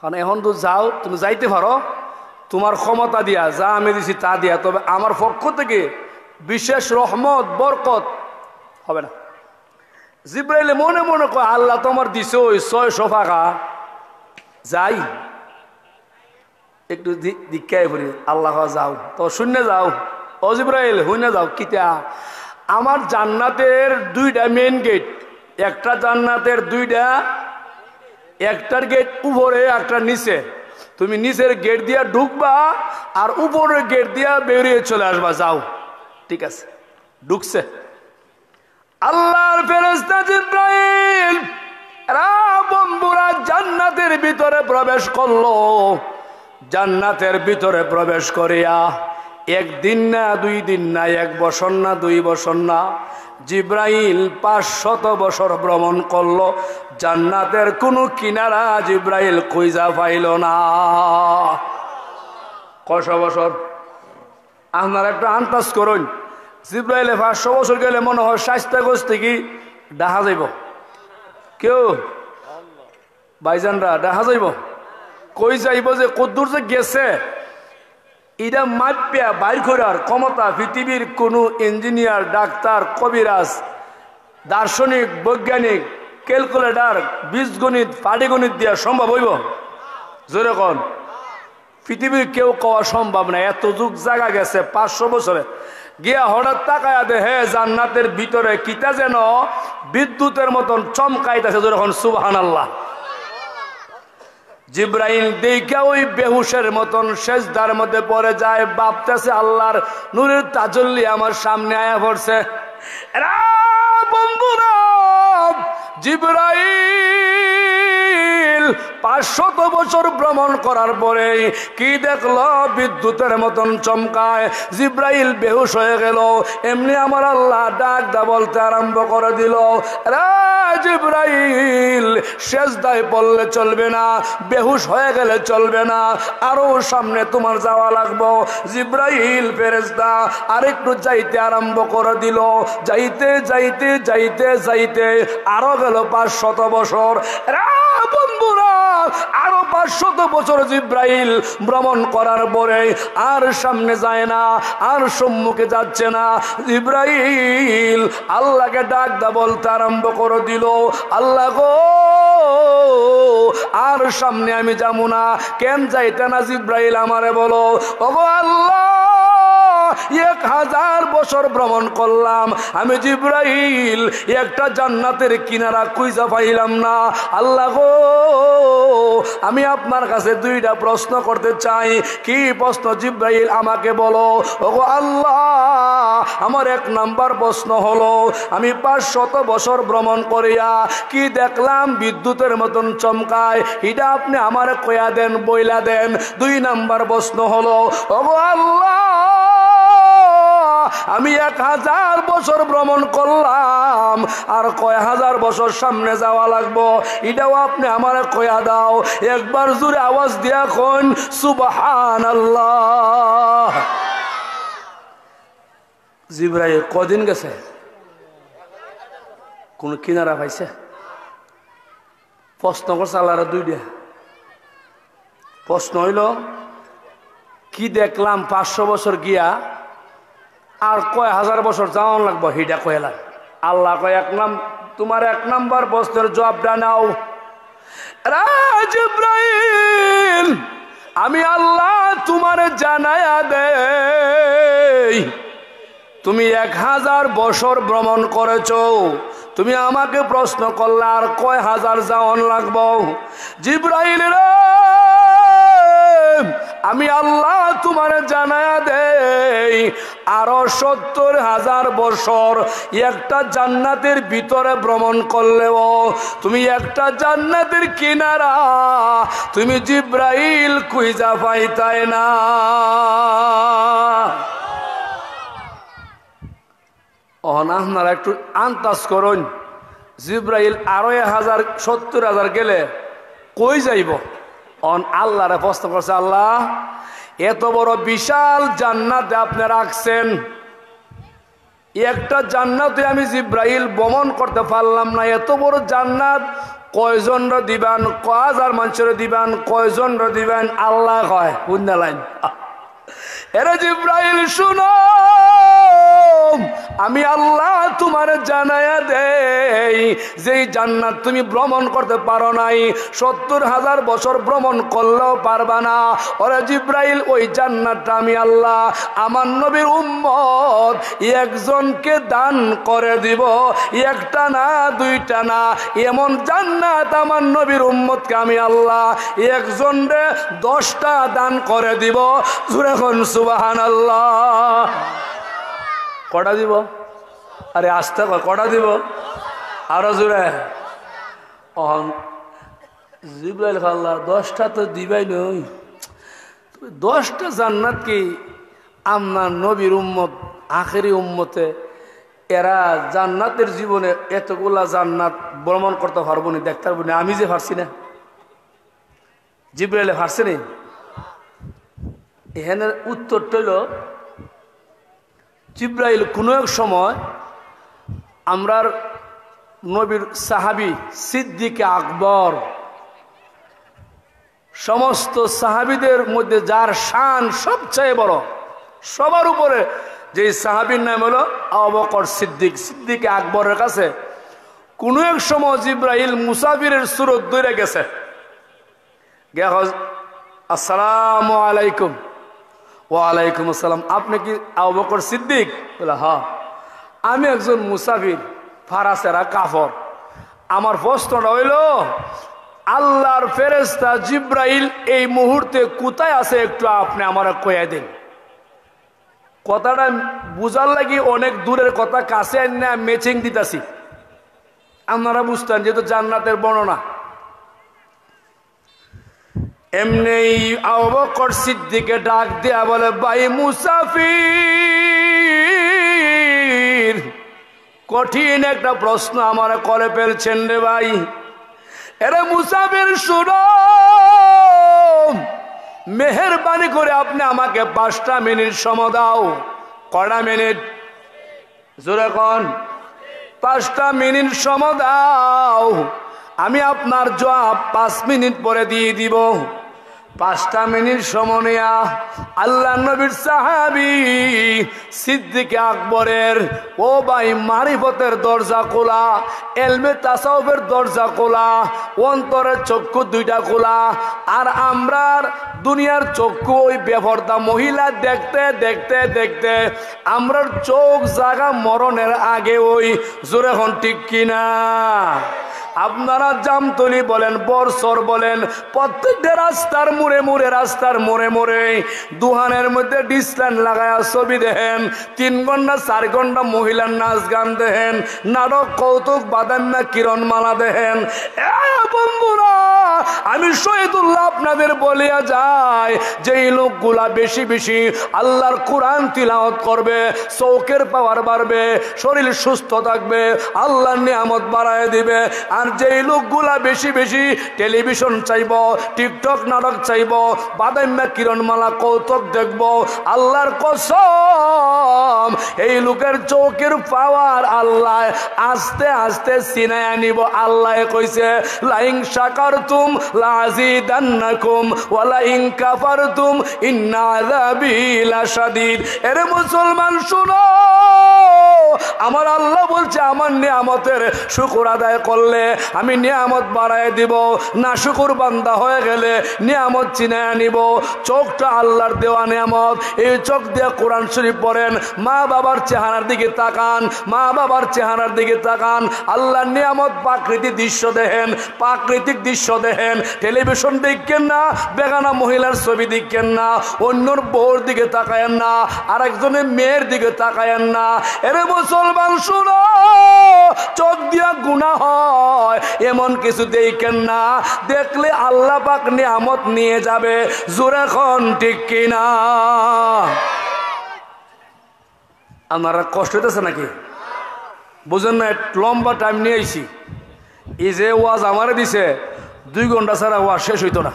কারণ এখন তো যাও, তুমি যাইতে পারো তোমার ক্ষমতা দিয়া, যা আমি দিছি তা দিয়া, তবে আমার পক্ষ থেকে বিশেষ রহমত বরকত হবে না। জিবরাইল মনে মনে কয়, আল্লাহ তোমার দিছে ওই 600 ফাঁকা, যাই একটু দীক্ষায় পড়ি। আল্লাহ যাও তো শূন্য যাও। ও জিবরাইল, হুইনা যাও কিতা? আমার জান্নাতের 2টা মেইন গেট, একটা জান্নাতের 2টা, একটার গেট উপরে একটা নিচে। তুমি নিচের গেট দিয়া ঢুকবা আর উপরের গেট দিয়া বেরিয়ে চলে আসবা। যাও, ঠিক আছে। ঢুকছে আল্লাহর ফেরেশতা জিবরাইল, বন্ধুরা জান্নাতের ভিতরে প্রবেশ করলো। জান্নাতের ভিতরে প্রবেশ করিয়া 1 দিন না 2 দিন না, 1 বছর না 2 বছর না, জিবরাইল 500 বছর ভ্রমণ করলো। জান্নাতের কোনো কিনারা জিবরাইল খুঁজা পাইল না। কয়শ বছর? আপনারা একটা আন্দাজ করুন। জিবরাইলে 500 বছর গেলে মনে হয় স্বাস্থ্য গোষ্ঠ থেকে দেখা যাইব। কেউ ভাইজানরা দেখা যাইব? কই যাইব যে কদ্দুর যে গেছে, এটা মাপিয়া বাইর করার ক্ষমতা পৃথিবীর কোন ইঞ্জিনিয়ার, ডাক্তার, কবিরাজ, দার্শনিক, বৈজ্ঞানিক, ক্যালকুলেটর, বীজগণিত, পাটিগণিত দেওয়া সম্ভব হইব? জোরে কোন? পৃথিবীর কেউ কওয়া সম্ভব না। এত যুগ জায়গা গেছে 500 বছরে গিয়া হঠাৎ তাকায়া দেখে জান্নাতের ভিতরে কিতা যেন বিদ্যুতের মতন চমকাইতেছে। জোরে কোন সুবহানাল্লাহ। জিবরাইল দেখা ওই বেহুশের মতন সেজদার মধ্যে পড়ে যায়, ভাবতেছে আল্লাহর নূরের তাজল্লি আমার সামনে আয়া পড়ছে। বন্ধুরা, জিবরাইল 500 বছর ভ্রমণ করার পরে কি দেখলো? বিদ্যুতের মতন চমকায়। জিবরাইল বেহুশ হয়ে গেল। এমনি আমার আল্লাহ ডাক দা বলতে আরম্ভ করে দিল, জিবরাইল, সেজদায় পড়লে চলবে না, বেহুশ হয়ে গেলে চলবে না, আরো সামনে তোমার যাওয়া লাগবে। জিবরাইল ফেরেশতা আরেকটু যাইতে আরম্ভ করে দিল। যাইতে যাইতে যাইতে যাইতে আরো গেল 500 বছর। বন্ধুরা, আরো 500 বছর জিবরাইল ভ্রমণ করার পরে আর সামনে যায় না, আর সম্মুখে যাচ্ছে না। জিবরাইল আল্লাহকে ডাক দা বলতে আরম্ভ করে দিল, আল্লাহ গো, আর সামনে আমি যাবো না। কেন যাইতে না জিবরাইল আমারে বলো। ওগো আল্লাহ, 1000 বছর ভ্রমণ করলাম, আমি জিব্রাইল একটা জান্নাতের কিনারা খুঁজে পাইলাম না। আল্লাহ গো, আমি আপনার কাছে 2টা প্রশ্ন করতে চাই। কি প্রশ্ন জিব্রাইল আমাকে বলো। ওগো আল্লাহ, আমার 1 নাম্বার প্রশ্ন হলো, আমি 500 বছর ভ্রমণ করিয়া কি দেখলাম বিদ্যুতের মতন চমকায়, এটা আপনি আমার কয়া দেন, বইলা দেন। 2 নাম্বার প্রশ্ন হলো, ওগো আল্লাহ, আমি 1000 বছর ভ্রমণ করলাম, আর কয় হাজার বছর সামনে যাওয়া লাগবো, এটাও আপনি আমার কয়া দাও। একবার জোরে আওয়াজ দিয়া কোন সুবহানাল্লাহ। জিব্রাইল কদিন গেছে, কোন কিনারা পাইছে? প্রশ্ন করছে আল্লাহর 2টা প্রশ্ন হইল, কি দেখলাম 500 বছর গিয়া, আর কয় হাজার বছর যাওয়ান লাগবো, হিটা কয়লা। আল্লাহ কয় তোমার 1 নাম্বার প্রশ্নের জবাবটা নাও। জিব্রাইল, আমি আল্লাহ তোমার জানায়া দেই, তুমি 1000 বছর ভ্রমণ করেছো, তুমি আমাকে প্রশ্ন করলে আর কয় হাজার যাওয়ান লাগবো। জিব্রাইল রে, আমি আল্লাহ তোমার জানায়া দেই, আরো 70,000 বছর একটা জান্নাতের ভিতরে ভ্রমণ করলেও তুমি একটা জান্নাতের কিনারা তুমি জিব্রাইল খুঁজা পাইতাই না। আপনারা একটু আন্দাজ করুন, জিব্রাইল আরো 70,000 গেলে কই যাইব? আল্লাহরে প্রশ্ন করছে, আল্লাহ এত বড় বিশাল জান্নাতে আপনি রাখছেন, একটা জান্নাতে আমি জিব্রাইল ভ্রমণ করতে পারলাম না, এত বড় জান্নাত কয়জন দিবেন, কয় হাজার মানুষের দিবেন, কয়জন দিবেন? আল্লাহ কয় বুঝনা লাইন, এরে জিব্রাইল শুনো, আমি আল্লাহ তোমার জানায়া দেই, যে জান্নাত তুমি ভ্রমণ করতে পারো নাই, 70,000 বছর ভ্রমণ করলেও পারবা না। ওরে জিব্রাইল, ওই জান্নাতটা আমি আল্লাহ আমার নবীর উম্মত একজনকে দান করে দিব, একটা না, 2টা না, এমন জান্নাত আমার নবীর উম্মতকে আমি আল্লাহ একজনরে 10টা দান করে দিব। জোরে কোন সুবহানাল্লাহ। কটা দিব? আরে আস্তে কটা দিব? আরো জোরে। জিব্রাইল আল্লাহ 10টা তো দিবাই নই, 10টা জান্নাত কি আপনার নবীর উম্মত, আখেরি উম্মতে, এরা জান্নাতের জীবনে এতগুলা জান্নাত ভ্রমণ করতে পারবো না, দেখতে পারবো না। আমি যে পারছি না, জিব্রাইলে পারছে না। এখানে উত্তরটা হইল, জিব্রাইল কোনো এক সময় আমরার নবীর সাহাবী সিদ্দিকে আকবর, সমস্ত সাহাবীদের মধ্যে যার শান সবচেয়ে বড়, সবার উপরে যে সাহাবীর নাম হলো আবু বকর সিদ্দিক, সিদ্দিকে আকবরের কাছে কোনো এক সময় জিব্রাইল মুসাফিরের সুরত ধরে গেছে, আসসালামু আলাইকুম। ওয়ালাইকুম আসসালাম, আপনি কি আবু বকর সিদ্দিক? বলে হ্যাঁ, আমি একজন মুসাফির, ফারাসেরা কাফর। আমার প্রশ্নটা হইল, আল্লাহর ফেরেশতা জিব্রাইল এই মুহূর্তে কোথায় আছে, একটু আপনি আমার কয়ে দিন। কথাটা বুঝার লাগি অনেক দূরের কথা, কাছে না ম্যাচিং দিতেছি, আপনারা বুঝতেন যেহেতু জান্নাতের বর্ণনা। এমনি আবু বকর সিদ্দিকে ডাক দেয়া বলে, ভাই মুসাফির, কঠিন একটা প্রশ্ন আমার করে ফেলছেন রে ভাই। এরে মুসাফির শুনো, মেহেরবানি করে আপনি আমাকে 5টা মিনিট সময় দাও। কয়টা মিনিট? জোরে কোন। 5টা মিনিট সময় দাও, আমি আপনার জবাব 5 মিনিট পরে দিয়ে দিব। 5টা মিনিট সমনিয়া আল্লাহ নবীর সাহাবী সিদ্দিক আকবরের ও ভাই মারিফতের দরজা খোলা, এলমে তাসাউফের দরজা খোলা, অন্তরের চক্ষু 2টা খোলা। আর আমরার দুনিয়ার চক্ষু ওই বেপরদা মহিলা দেখতে দেখতে দেখতে আমরার চোখ জাগা মরণের আগে ওই জোরে হন ঠিক কিনা? আপনারা জামতলি বলেন, বরসর বলেন, প্রত্যেকটা রাস্তার মোড়ে মোড়ে রাস্তার মোড়ে মোড়ে দুহানের মধ্যে ডিসলাইন লাগায়া ছবি দেখেন, 3 ঘন্টা 4 ঘন্টা মহিলার নাচ গান দেখেন, নাটক কৌতুক বাদান্না কিরণমালা দেখেন। বন্ধুরা, আমি শহীদুল্লাহ আপনাদের বলিয়া যায় যে এই লোকগুলা বেশি বেশি আল্লাহর কোরআন তিলাওয়াত করবে, চৌকের পাওয়ার বাড়বে, শরীর সুস্থ থাকবে, আল্লাহর নিয়ামত বাড়ায় দিবে। আর যেই লোকগুলা বেশি বেশি টেলিভিশন চাইব, টিকটক নাটক চাইব, বাদাম্যা কিরণমালা কৌতুক দেখব, আল্লাহর কসম এই লোকের চৌকের পাওয়ার আল্লাহ আস্তে আস্তে ছিনায়া নিব। আল্লাহ কইছে লাইন শাকারতুম লাযিদান্নাকুম ওয়া লাইন কাফারতুম ইন্না আযাবি লাশাদীদ। এরে মুসলমান শুনো, আমার আল্লাহ বলছে আমার নিয়ামতের শুকর আদায় করলে আমি নিয়ামত বাড়ায় দিব, না শুকর বান্দা হয়ে গেলে নিয়ামত চিনায় নিব। চোখটা আল্লাহর দেওয়া নিয়ামত, এই চোখ দিয়ে কোরআন শরীফ পড়েন, মা বাবার চেহারার দিকে তাকান, মা বাবার চেহারার দিকে তাকান, আল্লাহর নিয়ামত প্রাকৃতিক দৃশ্য দেখেন, প্রাকৃতিক দৃশ্য দেখেন। টেলিভিশন দেখেন না, বেগানা মহিলার ছবি দেখেন না, অন্যর বউর দিকে তাকায়েন না, আরেকজনের মেয়ের দিকে তাকায়েন না। এরে মুসলমান শুনো, চোখ দিয়া গুনাহ হয় এমন কিছু দেখেন না, দেখলে আল্লাহ পাক নিয়ামত নিয়ে যাবে। জোরে খন ঠিক কিনা? আপনারা কষ্ট হইতেছে নাকি? বুঝেন না? লম্বা টাইম নিয়ে আইছি। এই যে ওয়াজ আমারে দিছে 2 ঘন্টা ছাড়া ওয়াজ শেষ হইতো না।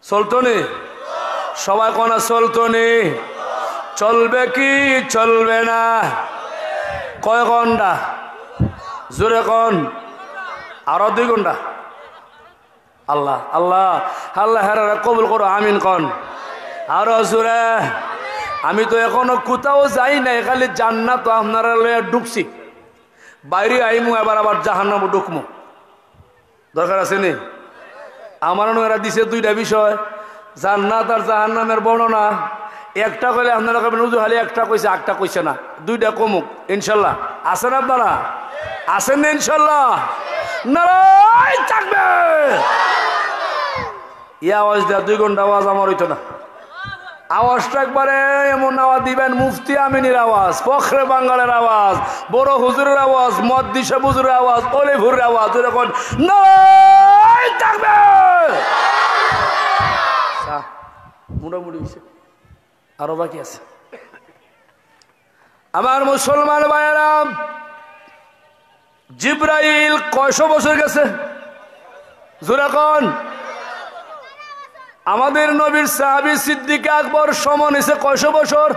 চলতো নি? সবাই কোনা চলতো নি? চলবে কি চলবে না? কয় ঘন্টা? জোরে কোন? আরো 2 ঘন্টা? আল্লাহ আল্লাহ আল্লাহ হেরা কবুল করো, আমিন কোন? আরো জোরে। আমি তো এখনো কোথাও যাই নাই, খালি জান্নাত আপনারা লইয়া ঢুকছি, বাইরে আইমু, এবার আবার জাহান্নামে ঢুকমু। দরকার আছে নি? আমার এরা দিছে 2টা বিষয়, জান্নাত আর জাহান্নামের বর্ণনা। একটা কইলে আপনারা কবেন হুজুর খালি একটা কইছে, একটা কইছে না, 2টা কমুক ইনশাল্লাহ। আছেন আপনারা? আছেন না ইনশাল্লাহ? নারায় তাকবীর। এই আওয়াজ দেওয়া 2 ঘন্টা আওয়াজ আমার হইতো না। আওয়াজটা একবারে এমন আওয়াজ দিবেন, মুফতি আমিনের আওয়াজ, ফখরে বাঙ্গালের আওয়াজ, বড় হুজুরের আওয়াজ, মদ্দিসা হুজুরের আওয়াজ, অলিভুরের আওয়াজ। এরকম নারায় তাকবীর। মোটামুটি আরো বাকি আছে। আমার মুসলমান ভাইয়েরা, জিব্রাইল কয়শো বছর গেছে? জোরে কোন? আমাদের নবীর সাহাবী সিদ্দিক আকবর সমান হয়েছে কয়শো বছর?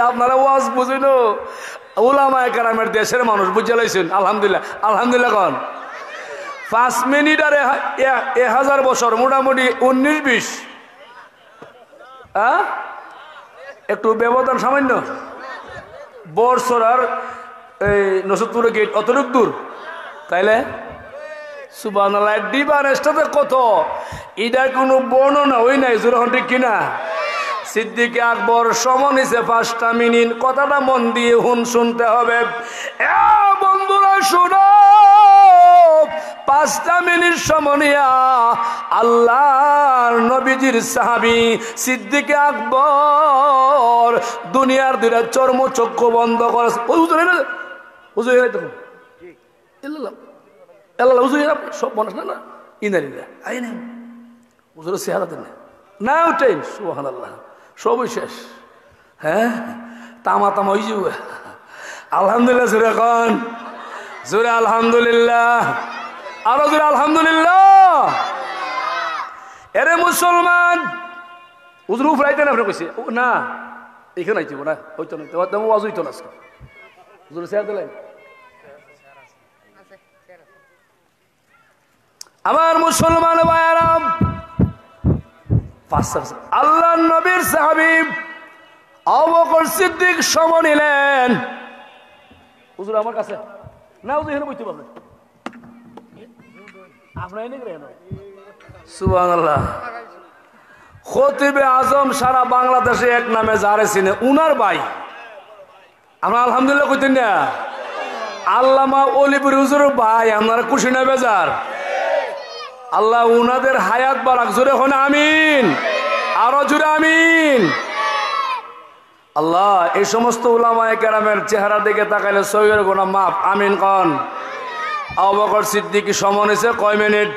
আপনারা ওয়াজ বুঝেন, উলামায়ে কেরামের দেশের মানুষ বুঝে লাইছেন। আলহামদুলিল্লাহ, আলহামদুলিল্লাহ কোন? 5 মিনিট আর 1000 বছর, মোটামুটি 19-20। একটু ব্যবধান সামান্য। বরসর আর এই নসুদপুরের গেট অতটুক দূর, তাইলে সুবহানাল্লাহ। ডিফারেন্সটাতে কত? এটা কোনো বর্ণনা হই নাই, জোরহন ঠিক কিনা? সিদ্দিক আকবর সমান হইছে 5টা মিনিট। কথাটা মন দিয়ে শুনতে হবে। বন্ধুরা শুনো, 5টা মিনিট সমনিয়া আল্লাহর নবীজির সাহাবী সিদ্দিক আকবর দুনিয়ার 2টা চর্ম চক্ষু বন্ধ করে। সব মানুষ না ইনারিল্লাহ আইনে হুজুরের চেহারা দেন না, ওটাই সুবহানাল্লাহ, সবই শেষ। হ্যাঁ, তামা তামা হয়ে যাবে। আলহামদুলিল্লাহ জোরে এখন, জোরে আলহামদুলিল্লাহ, আরো জোরে আলহামদুলিল্লাহ। এরে মুসলমান, হুজুর উফরাইতে না কইছে না, এখানে আইতিব না, হইতো না, ওয়াজ হইতো না। হুজুরের চেহারা দিলেন। আমার মুসলমান ভাইয়েরা, আল্লাহ নবীর সাহাবী আবু বকর সিদ্দিক সময় নিলেন। হুজুর আমার কাছে না, হুজুর এখানে বসতে পারবেন আপনার এনে গেলেন। সুবহানাল্লাহ। খতিবে আজম সারা বাংলাদেশে এক নামে যারে চিনে, উনার ভাই। আমরা আলহামদুলিল্লাহ কইতেন না, আল্লামা অলিপুর হুজুরের ভাই। আপনারা খুশি না বেজার? আল্লাহ উনাদের হায়াত বারাক। জোরে হন আমিন, আরো জোরে আমিন। আল্লাহ এই সমস্ত উলামায়ে কেরামের চেহারা দিকে তাকাইলে সহির গুনাহ মাফ। আমিন কন। আবু বকর সিদ্দিক সময় নিছে কয় মিনিট,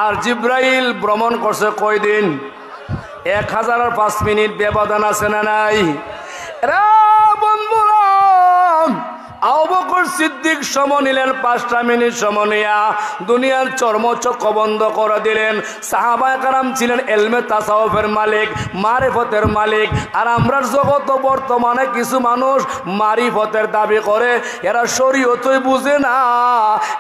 আর জিব্রাইল ভ্রমণ করছে কয় দিন? 1005 মিনিট। ব্যবধান আছে না নাই? রে বন্ধুরা, আবু বকর সিদ্দিক সময় নিলেন 5টা মিনিট সময় নিয়া দুনিয়ার চর্মচক্ষু বন্ধ করে দিলেন। সাহাবায়ে কেরাম ছিলেন ইলমে তাসাউফের মালিক, মারিফতের মালিক। আর আমরার জগৎ বর্তমানে কিছু মানুষ মারিফতের দাবি করে, এরা শরীয়তই বুঝে না।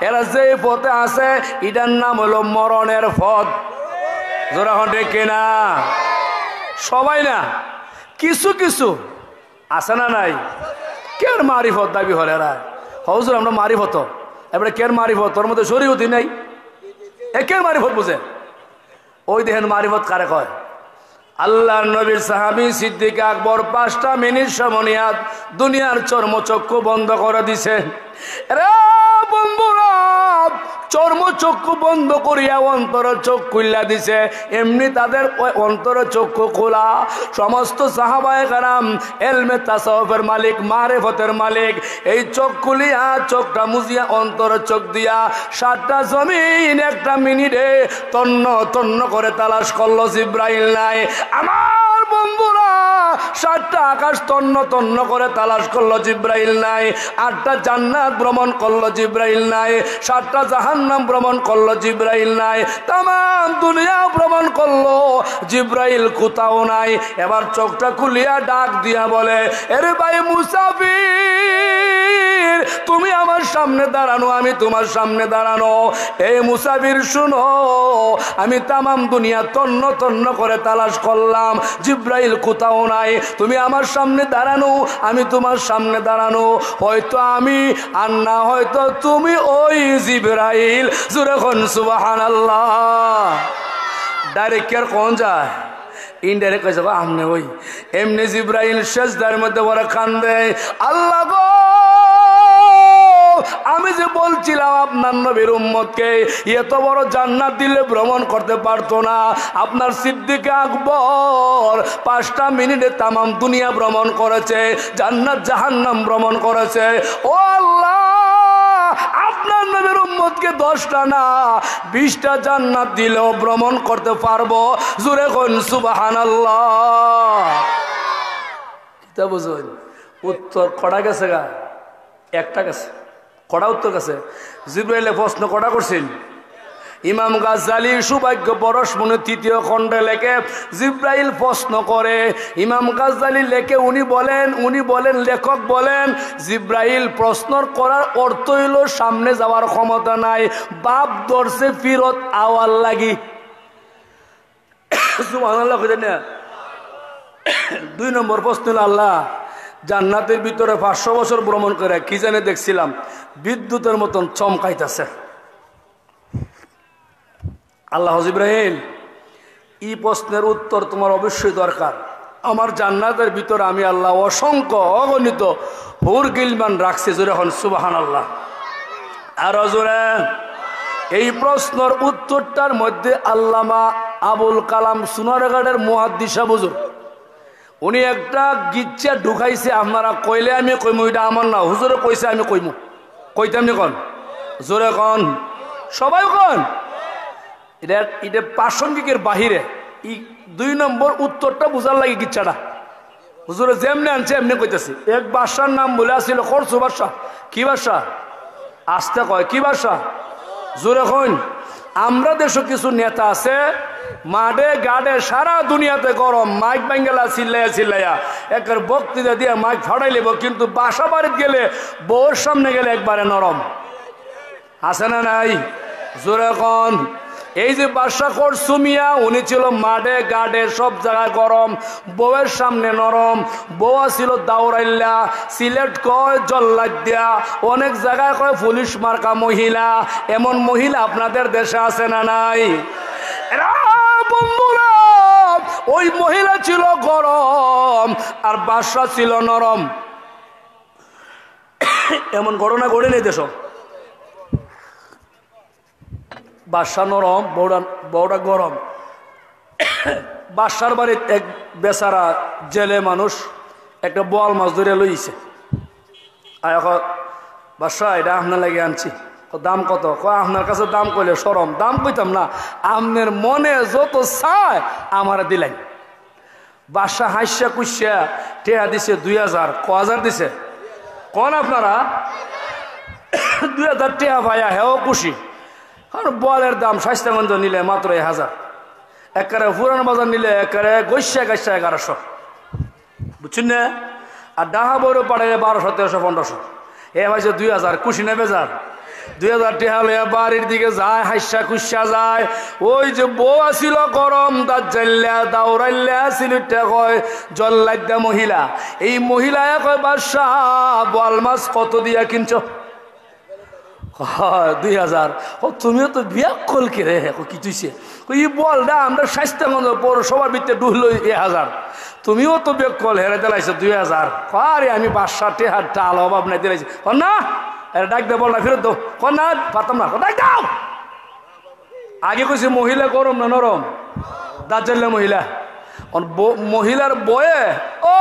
এরা যে পথে আছে এটার নাম হলো মরণের পথ। জোরা হটে কিনা? সবাই না, কিছু কিছু আছে না নাই? কের মারিফত দাবি হলে এরা হুজুর আমরা মারিফত, এবারে কের মারিফত? তোর মধ্যে শরীয়তই নাই, একের মারিফত বুঝে? ওই দেখেন মারিফত কারে কয়? আল্লাহ নবীর সাহাবী সিদ্দিক আকবর 5টা মিনিট সময় দুনিয়ার চর্মচক্ষু বন্ধ করে দিছে। রে বন্ধুরা, চর্মচক্ষু বন্ধ করিয়া অন্তর চোখ খুইলা দিছে। এমনি তাদের অন্তর চক্ষু খোলা। সমস্ত সাহাবায়ে কেরাম ইলমে তাসাউফের মালিক, মারিফতের মালিক, এই চোখ খুলিয়া চোখটা মুজিয়া অন্তর চোখ দিয়া 7টা জমিন 1টা মিনিটে তন্ন তন্ন করে তালাশ করলো, জিব্রাইল নাই। আমার বন্ধুরা, 7টা আকাশ তন্ন তন্ন করে তালাশ করলো, জিব্রাইল নাই। 8টা জান্নাত ভ্রমণ করলো, জিব্রাইল নাই। 7টা জাহান্নাম ভ্রমণ করলো, জিব্রাইল নাই। তামাম দুনিয়া ভ্রমণ করলো, জিব্রাইল কোথাও নাই। এবার চোখটা খুলিয়া ডাক দিয়া বলে, এরে ভাই মুসাফির, তুমি আমার সামনে দাঁড়ানো, আমি তোমার সামনে দাঁড়ানো। এই মুসাফির শুনো, আমি তামাম দুনিয়া তন্ন তন্ন করে তালাশ করলাম, জিব্রাইল কোথাও নাই। তুমি আমার সামনে দাঁড়ানো, আমি তোমার সামনে দাঁড়ানো। হয়তো আমি আর না হয়তো তুমি ওই জিব্রাইল। জোরে কোন সুবহানাল্লাহ। ডাইরেক্ট আর কোন যায়? ইনডাইরেক্ট কইছে আমনে ওই। এমনি জিব্রাইল সেজদার মধ্যে বড় কান্দে, আল্লাহ গো, আমি যে বলছিলাম আপনার নবীর উম্মতকে এত বড় জান্নাত দিলে ভ্রমণ করতে পারতো না। আপনার সিদ্দিক আকবর 5টা মিনিটে তামাম দুনিয়া ভ্রমণ করেছে, জান্নাত জাহান্নাম ভ্রমণ করেছে। ও আল্লাহ, আপনার নবীর উম্মতকে 10টা না 20টা জান্নাত দিলেও ভ্রমণ করতে পারবো। জোরে কোন সুবহানাল্লাহ। কিতা বুঝুন? উত্তর কটা গেছে গা? একটা গেছে। কটা উত্তর গেছে? জিব্রাইলে প্রশ্ন কটা করছেন? ইমাম গাজ্জালী সৌভাগ্য পরশ মনে 3য় খণ্ডে লেখে, জিব্রাইল প্রশ্ন করে। ইমাম গাজ্জালী লেখে, উনি বলেন লেখক বলেন, জিব্রাইল প্রশ্ন করার অর্থ হইল সামনে যাওয়ার ক্ষমতা নাই, বাপ ধরছে ফিরত আওয়ার লাগি। সুবহানাল্লাহ। 2 নম্বর প্রশ্ন হল, আল্লাহ জান্নাতের ভিতরে 500 বছর ভ্রমণ করে কি জানে দেখছিলাম বিদ্যুতের মতন চমকাইতেছে। আল্লাহ জিব্রাইল, এই প্রশ্নের উত্তর তোমার অবশ্যই দরকার। আমার জান্নাতের ভিতরে আমি আল্লাহ অসংখ্য অগণিত হুর গিলমান রাখছি। জোরে হন সুবহানাল্লাহ। আর জোরে। এই প্রশ্নের উত্তরটার মধ্যে আল্লামা আবুল কালাম সোনারগাঁয়ের মুহাদ্দিস হুজুর উনি একটা গিচ্ছা ঢুকাইছে। আপনারা কইলে আমি কইমু, এটা আমার না, হুজুরে কইছে আমি কইমু। কইতাম নি কন? জোরে কন, সবাই কন। এটা প্রাসঙ্গিকের বাহিরে। 2 নম্বর উত্তরটা বুঝার লাগে গিচ্ছাটা হুজুরে যেমনি আনছে এমনি কইতেছি। এক বাদশার নাম বলে আসছিল খরচু বাদশা। কি বাদশা? আসতে কয় কি বাদশা? জোরে কন। আমরা দেশে কিছু নেতা আছে, মাঠে গাড়ে সারা দুনিয়াতে গরম, মাইক বাঙ্গেলা চিল্লাইয়া চিল্লাইয়া একের বক্তৃতা দিয়ে মাইক ফাটাই লেব, কিন্তু বাসা বাড়িতে গেলে বউর সামনে গেলে একবারে নরম। আছে না নাই? জোরে কোন। এই যে বাদশা করসুমিয়া উনি ছিল মাঠে গাডে সব জায়গায় গরম, বউয়ের সামনে নরম, বউ ছিল দাউরাইল্লা, সিলেট কয় জল্লাদ দিয়া, অনেক জায়গায় কয় পুলিশ মার্কা মহিলা। এমন মহিলা আপনাদের দেশে আছে না নাই? বন্ধুরা, ওই মহিলা ছিল গরম আর বাদশা ছিল নরম। এমন ঘটনা ঘটে নেই দেশ। বাদশা নরম, বউটা গরম। বাদশার বাড়ির এক বেচারা জেলে মানুষ একটা বোয়াল মাছ ধরে লইছে। আর এখন বাদশা এটা আপনার লাগে আনছি, দাম কত? আপনার কাছে দাম কইলে সরম, দাম কইতাম না, আপনার মনে যত চায় আমার দিলেন। বাদশা হাসিয়া কুসিয়া টেয়া দিছে 2000। ক'1000 দিছে কন আপনারা? 2000 টেয়া ভাইয়া হেও খুশি। কারণ বলের দাম স্বাস্থ্যগঞ্জ নিলে মাত্র 1000, একেবারে পুরান বাজার নিলে একেবারে গৈসা 1100, বুঝছেন না? আর ডাহা বড় পাড়ায় 1200, 1300, 1500। এ ভাইছে 2000, খুশি নেবে যার 2000 টেহা লইয়া বাড়ির দিকে যায়, হাসা খুশা যায়। ওই যে বউ আসিল গরম, দাঁত জাল্লা দাউরাইল্লা সিলিটটা কয় জল্লাইদ্যা মহিলা। এই মহিলা কয় বাদশা বোয়াল মাছ কত দিয়া কিনছো? 2000। ও তুমিও তো বিয়া কল কে রে, কি তুইছে? ই বলটা আমরা স্বাস্থ্যগঞ্জ পৌরসভার ভিতরে ডুহল 1000, তুমিও তো বিয়া কল হেরে দিলাইছো 2000। আরে আমি বাদশা টেহার ডাল অভাব নাই দিলাইছি। না ডাক দে, বল না ফেরত দো। না পারতাম না, ডাক দাও। আগে কইছি মহিলা গরম না নরম? দাজ্জাল্লা মহিলা। মহিলার বয়ে ও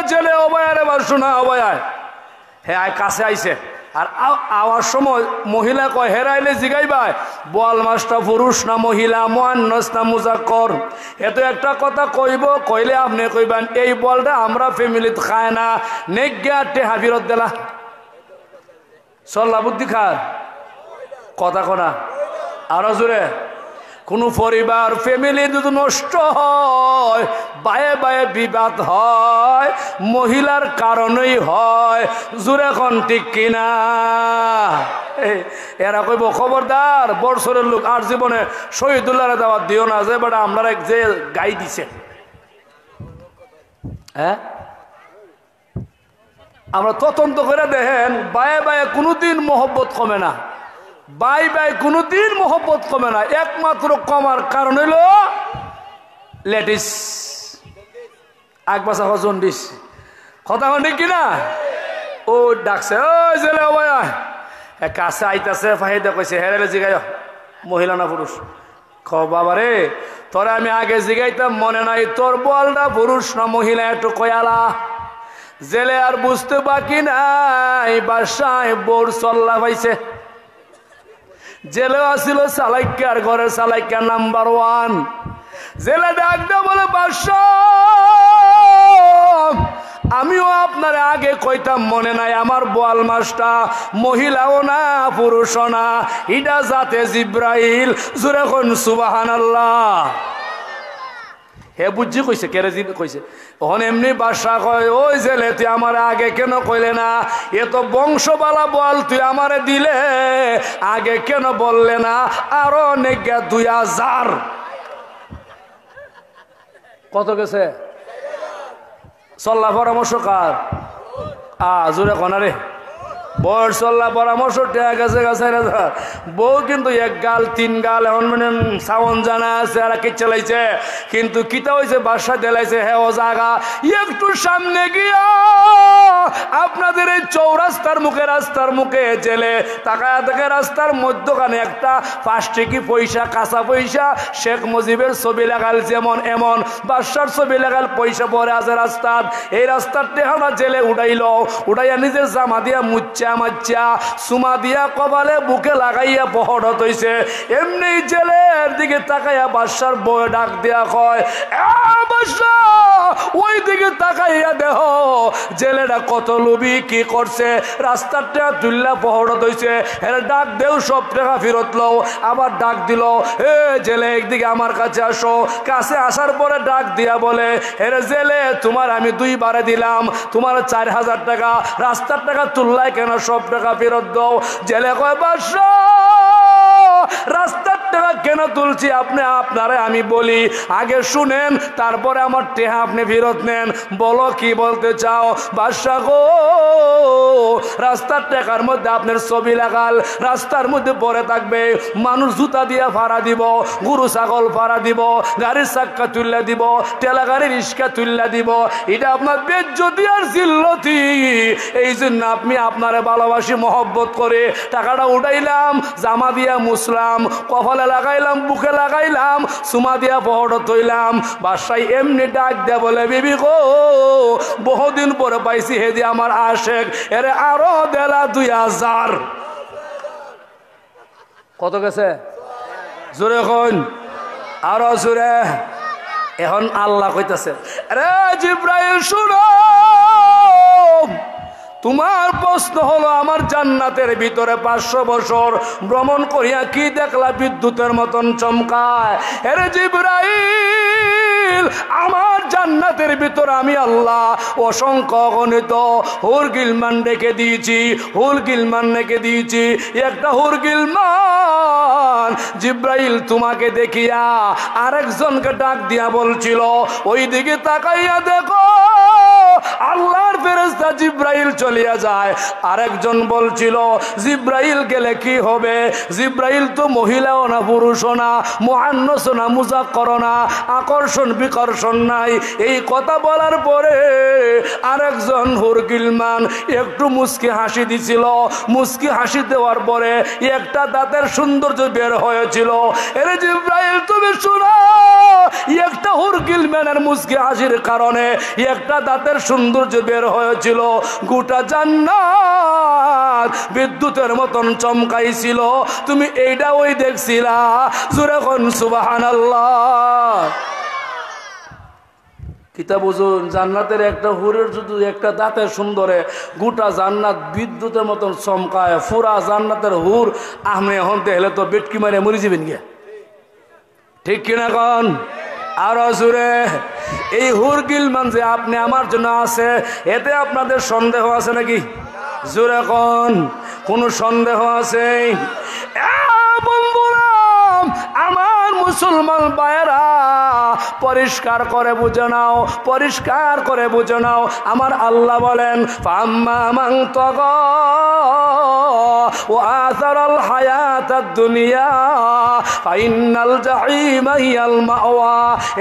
জেলে অবয়ারে বার শোনা অবয়ায় হ্যাঁ কাছে আইছে। আর আওয়ার সময় মহিলা কয় হেরাইলে জিগাইবাই বোয়াল মাছটা পুরুষ না মহিলা, মুয়ান্নাস না মুজাক্কর। এত একটা কথা কইব, কইলে আপনি কইবেন এই বলটা আমরা ফ্যামিলিতে খায় না, নেগা টেহা ফিরত দিলা। সল্লা বুদ্ধি খার কথা কোনা আরো জোরে। কোন পরিবার ফ্যামিলি যদি নষ্ট হয়, বায়ে বায়ে বিবাদ হয়, মহিলার কারণেই হয়। জোরে কোন ঠিক কিনা? এরা কইব খবরদার বছরের লোক আর জীবনে শহীদুল্লাহ দাওয়াত দিও না, যে বেটা আমরা যে গাই দিছে। হ্যাঁ, আমরা তদন্ত করে দেখেন, বায়ে বায়ে কোনোদিন মহব্বত কমে না, বাই বাই কোনোদিন মহব্বত কমে না। একমাত্র কমার কারণ হইল লেডিস আকবাসা জন্ডিস। কথা হয় কিনা? ও ডাকছে, ওই জেলে ভাইয়া কাছে আইতাছে, ফাহিদা কইছে হেরে জিগাই মহিলা না পুরুষ? খ বাবা রে, তোরা আমি আগে জিগাইতাম মনে নাই তোর বলটা পুরুষ না মহিলা, একটু কয়ালা। জেলে আর বুঝতে বাকি নাই, বাসায় বোর চল্লা পাইছে। জেলে আসিল সালাইকার ঘরে, সালাইকা নাম্বার 1। জেলে ডাকতে বলে বাদশা আমিও আপনার আগে কইতাম মনে নাই, আমার বোয়াল মাছটা মহিলাও না পুরুষও না, ইডা জাতে জিব্রাইল। জোরে কোন সুবহানাল্লাহ। হে বুঝছি কইছে, কেরে কইছে। তখন এমনি বাদশা কয়, ওই জেলে তুই আমার আগে কেন কইলে না? এ তো বংশবালা বল, তুই আমারে দিলে আগে কেন বললে না? আরো নেগা 2000 কত গেছে? চল্লা পরামর্শ কার? জোরে কনারে বর চল্লা পরামর্শ টেয়া গেছে গেছে। বউ কিন্তু 1 গাল 3 গাল এখন মানে সাউন্ড জানা আছে আর কি চালাইছে, কিন্তু কিতা হয়েছে বাসা দেলাইছে। হ্যাঁ ও জায়গা একটু সামনে গিয়া আপনাদের এই চৌরাস্তার মুখে, রাস্তার মুখে জেলে তাকায় দেখে রাস্তার মধ্যখানে একটা 5 টাকা পয়সা, কাঁচা পয়সা, শেখ মুজিবের ছবি লাগাল যেমন এমন বাদশার ছবি লাগাল পয়সা পরে আছে রাস্তার। এই রাস্তার টেহানা জেলে উঠাইল, উঠাইয়া নিজের জামা দিয়া মুচ্চা মাচ্চা সুমা দিয়া কপালে বুকে লাগাইয়া পহরত হইছে। এমনি জেলের দিকে তাকাইয়া বাদশার বউ ডাক দিয়া কয়, বাদশা ওই দিকে তাকাইয়া দেহ জেলেরা কত লোভী, কি করছে। রাস্তার টাকা তুল্লা পহরত হইছে। এর ডাক দেও, সব টাকা ফেরত লও। আবার ডাক দিল, হে জেলে একদিকে আমার কাছে আসো। কাছে আসার পরে ডাক দিয়া বলে, এরে জেলে তোমার আমি 2 বারে দিলাম, তোমার 4000 টাকা, রাস্তার টাকা তুললাই কেন, সব টাকা ফেরত দাও। জেলে কয়, বাদশা রাস্তার টাকা কেন তুলছি আপনারে আমি বলি, আগে শুনেন, তারপরে আমার টেহা আপনি ফেরত নেন। বলো কি বলতে চাও? বাদশা গো, রাস্তার টাকার মধ্যে আপনার ছবি লাগাল, রাস্তার মধ্যে পড়ে থাকবে, মানুষ জুতা দিয়ে ভাড়া দিব, গরু ছাগল ভাড়া দিব, গাড়ির চাক্কা তুললে দিব, টেলা গাড়ির রিস্কা তুললে দিব, এটা আপনার বেজ্জতি আর জিল্লতি। এই জন্য আপনি আপনারে ভালোবাসি মহব্বত করে টাকাটা উঠাইলাম, জামা দিয়া মুসলাম, কপালে লাগাইলাম, বুকে লাগাইলাম, সুমা দিয়া পহড় তৈলাম। বাসায় এমনি ডাক দেয়া বলে, বিবি গো, বহুদিন পরে পাইছি হেদি আমার আশেক, এরে আরো দেলা 2000। কত গেছে? জোরে কোন, আরো জোরে। এখন আল্লাহ কইতাছে, রে জিব্রাইল শুনো, তোমার প্রশ্ন হলো আমার জান্নাতের ভিতরে 500 বছর ভ্রমণ করিয়া কি দেখলা বিদ্যুতের মতন চমকায়? হে জিবরাইল, আমার জান্নাতের ভিতরে আমি আল্লাহ অসংখ্য অগণিত হুর গিলমান রেখে দিয়েছি, হুর গিলমান রেখে দিয়েছি। একটা হুর গিলমান জিবরাইল তোমাকে দেখিয়া আরেকজনকে ডাক দিয়া বলছিল, ওই দিকে তাকাইয়া দেখো, আল্লাহর ফেরেশতা জিবরাইল চলিয়া যায়। আরেকজন বলছিল, জিবরাইল গেলে কি হবে? জিবরাইল তো মহিলাও না, পুরুষও না, মুআন্নাস না, মুযাক্কার না, আকর্ষণ বিকর্ষণ নাই। এই কথা বলার পরে আরেকজন হুর গিলমান একটু মুস্কি হাসি দিছিল। মুস্কি হাসি দেওয়ার পরে একটা দাঁতের সৌন্দর্য বের হয়েছিল। এরে জিবরাইল তুমি শুনো, একটা হুর গিলমানের মুস্কি হাসির কারণে একটা দাঁতের সৌন্দর্য বের হয়েছিল। গোটা জান্নাত বিদ্যুতের মতন চমকাইছিল। তুমি এইটা ওই দেখছিলা? জোরে কোন সুবহানাল্লাহ। কিতা বুঝুন, জান্নাতের একটা হুরের যদি একটা দাঁতের সুন্দরে গোটা জান্নাত বিদ্যুতের মতন চমকায়, পুরা জান্নাতের হুর আপনি এখন দেখলে তো বেটকি মারে মরে যাবেন গিয়া, ঠিক কিনা কন? আর জোরে। এই হুর গিলমান যে আপনি আমার জন্য আছে, এতে আপনাদের সন্দেহ আছে নাকি? জোরে কোন, কোন সন্দেহ আছে? বন্ধুরা আমার মুসলমান ভাইয়েরা, পরিষ্কার করে বুঝে নাও, পরিষ্কার করে বুঝে নাও। আমার আল্লাহ বলেন, ফাম্মা মান তাগা ওয়া আসারাল হায়াতাদ দুনিয়া ফাইনাল জাহিমা হিয়াল মাওয়া।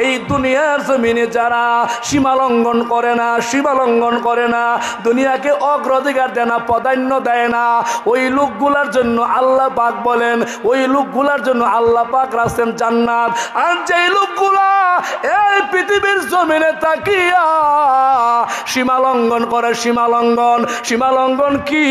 এই দুনিয়ার জমিনে যারা সীমালঙ্ঘন করে না, সীমালঙ্ঘন করে না, দুনিয়াকে অগ্রাধিকার দেয় না, প্রাধান্য দেয় না, ওই লোকগুলার জন্য আল্লাহ পাক বলেন, ওই লোকগুলার জন্য আল্লাহ পাক রাখছেন জান্নাত। আর যেই লোকগুলা এই পৃথিবীর জমিনে তাকিয়া সীমালঙ্ঘন করে, সীমালঙ্ঘন, সীমালঙ্ঘন কি?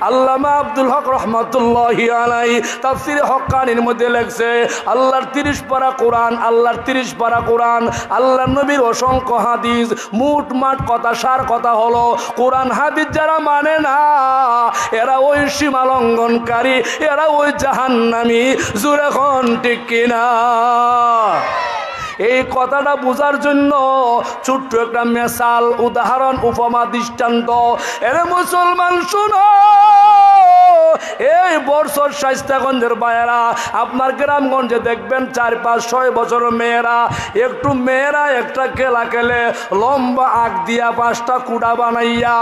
আল্লামা আব্দুল হক রহমাতুল্লাহি আলাইহি তাফসীরে হক্কানির মধ্যে লেখছে, আল্লাহর 30 পারা কোরআন, আল্লাহর 30 পারা কোরআন, আল্লাহর নবীর অসংখ্য হাদিস, মুটমাট কথা, সার কথা হলো, কোরআন হাদিস যারা মানে না এরা ওই সীমালঙ্ঘনকারী, এরা ওই জাহান্নামী। জোরে কোন ঠিক কিনা? এই কথাটা বোঝার জন্য ছোট্ট একটা মেসাল, উদাহরণ, উপমা, দৃষ্টান্ত। এরে মুসলমান শুনো, এই বর্ষর শাইস্তাগঞ্জের ভাইয়েরা, আপনার গ্রামগঞ্জে দেখবেন 4-5-6 বছর মেয়েরা, একটু মেয়েরা একটা খেলা খেলে, লম্বা আগ দিয়া 5টা কুড়া বানাইয়া,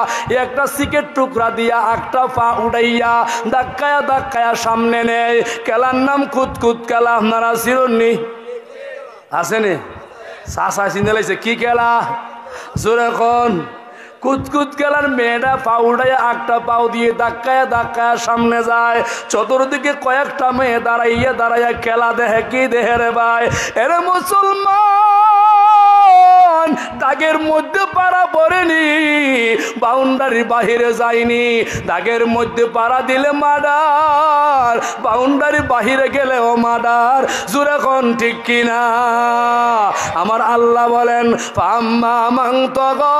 একটা সিকের টুকরা দিয়া একটা পা উড়াইয়া ধাক্কায়া ধাক্কায়া সামনে নেয়। খেলার নাম কুতকুত খেলা। আপনারা চিরুননি? আসেনি? চাষা চিনে লাইছে কি খেলা? জোরে কোন। কুতকুত খেলার মেয়েটা পাউডায় একটা পাও দিয়ে ধাক্কায় ধাক্কায় সামনে যায়। চতুর্দিকে কয়েকটা মেয়ে দাঁড়াইয়া দাঁড়াইয়া খেলা দেখে। কি দেখে রে ভাই? এরে মুসলমান, দাগের মধ্যে পাড়া পড়েনি, বাউন্ডারি বাহিরে যায়নি। দাগের মধ্যে পাড়া দিলে মার্ডার, বাউন্ডারি বাহিরে গেলেও মার্ডার। জোরে কোন ঠিক কিনা? আমার আল্লাহ বলেন, ফাম্মা মান তাগা,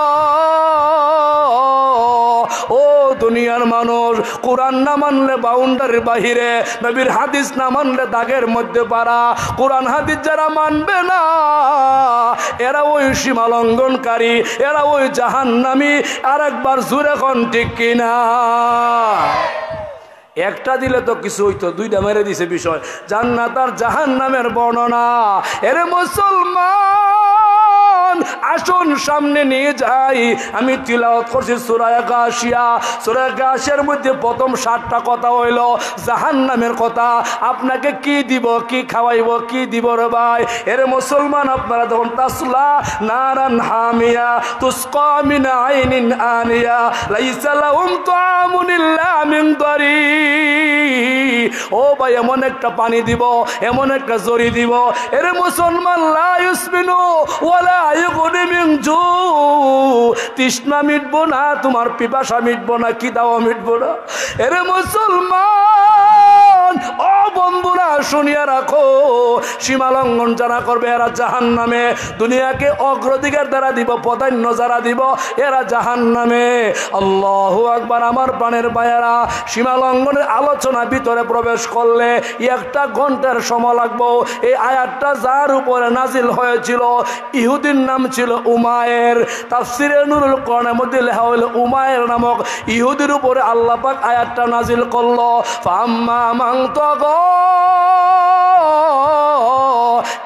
ও দুনিয়ার মানুষ, কোরআন না মানলে বাউন্ডারির বাহিরে, নবীর হাদিস না মানলে দাগের মধ্যে পাড়া। কোরআন হাদিস যারা মানবে না এরা ওই সীমালঙ্ঘনকারী, এরা ওই জাহান্নামী। আর একবার জোরে কোন ঠিক কিনা? একটা দিলে তো কিছু হইতো, দুইটা মেরে দিছে বিষয়। জান্নাত আর জাহান্নামের বর্ণনা। এরে মুসলমান, আসুন সামনে নিয়ে যাই। আমি তিলাওয়াত করছি সূরা গাশিয়া। সূরা গাশিয়ার মধ্যে প্রথম 7টা কথা হইল জাহান্নামের কথা। আপনাকে কি দিব, কি খাওয়াইব, কি দিব রে ভাই? এর মুসলমান, আপনারা যখন তাসলা নারান হামিয়া তুসকা মিন আইনিন আনিয়া লাইসা লাহুম তুআমুন ইল্লা মিন দারি। ও ভাই, এমন একটা পানি দিব, এমন একটা জরি দিব, এর মুসলমান লা ইউসমিনু ওয়ালা ইউগনি মিন জু। তৃষ্ণা মিটবো না, তোমার পিপাসা মিটবো না, কি দাও মিটবো না। এর মুসলমান, ও বন্ধুরা শুনিয়া রাখো, সীমা লঙ্ঘন যারা করবে এরা জাহান্নামে। দুনিয়াকে অগ্রাধিকার দ্বারা দিব, প্রাধান্য যারা দিব এরা জাহান্নামে। আল্লাহু আকবার। আমার প্রাণের ভাইয়েরা, সীমা লঙ্ঘনের আলোচনা ভিতরে প্রবেশ করলে 1 ঘন্টার সময় লাগবো। এই আয়াতটা যার উপরে নাজিল হয়েছিল, ইহুদির নাম ছিল উমায়ের। তাফসিরে নুরুল কোরআনের মধ্যে লেখা হইল উমায়ের নামক ইহুদির উপরে আল্লাহ পাক আয়াতটা নাজিল করলো। ফাম্মা মান তাগা,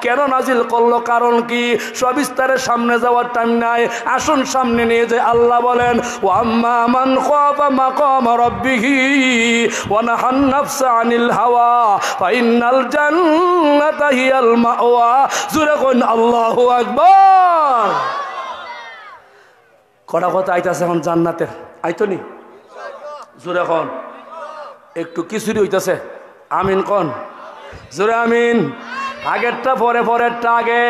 কেন নাজিল করলো, কারণ কি, সবিস্তারের সামনে যাওয়ার টাইম নাই। আসুন সামনে নিয়ে যায়। আল্লাহ বলেন ওয়াম্মা মান খাফা মাকাম রাব্বিহি ওয়া নাহান নাফসা আনিল হাওয়া ফাইনাল জান্নাতা হিয়াল মাওয়া। জোরে কোন আল্লাহু আকবার। কটা কথা আইতাছে এখন জান্নাতের, আইতো নি? জোরে কোন, একটু কিছুরই হইতাছে। আমিন কোন, জোরে আমিন। আগেরটা পরে, পরেরটা আগে।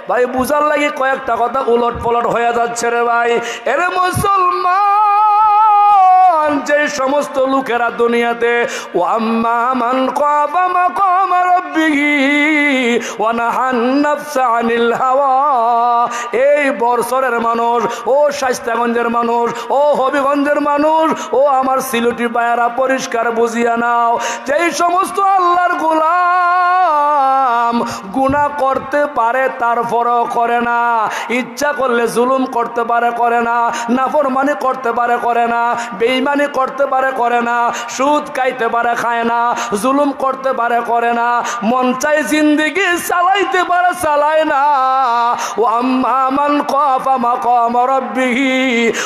ভাই বুঝার লাগে কয়েকটা কথা উলট পলট হয়ে যাচ্ছে রে ভাই। এরে মুসলমান, যে সমস্ত লোকেরা দুনিয়াতে ওয়াম্মা মান খাফা মাকাম রাব্বিহি ওয়া নাহান নাফসা আনিল হাওয়া, এই বর্ষরের মানুষ, ও শাইস্তাগঞ্জের মানুষ, ও হবিগঞ্জের মানুষ, ও আমার সিলেটি ভাইয়েরা, পরিষ্কার বুঝিয়া নাও, যেই সমস্ত আল্লাহর গোলাম গুনাহ করতে পারে তারপরও করে না, ইচ্ছা করলে জুলুম করতে পারে করে না, নাফরমানি করতে পারে করে না, বেঈমানি করতে পারে করে না, সুদ খাইতে পারে খায় না, জুলুম করতে পারে করে না, মন চাই জিন্দেগি চালাইতে পারে চালায় না। ওয়াম্মা মান খাফা মাকাম রাব্বিহি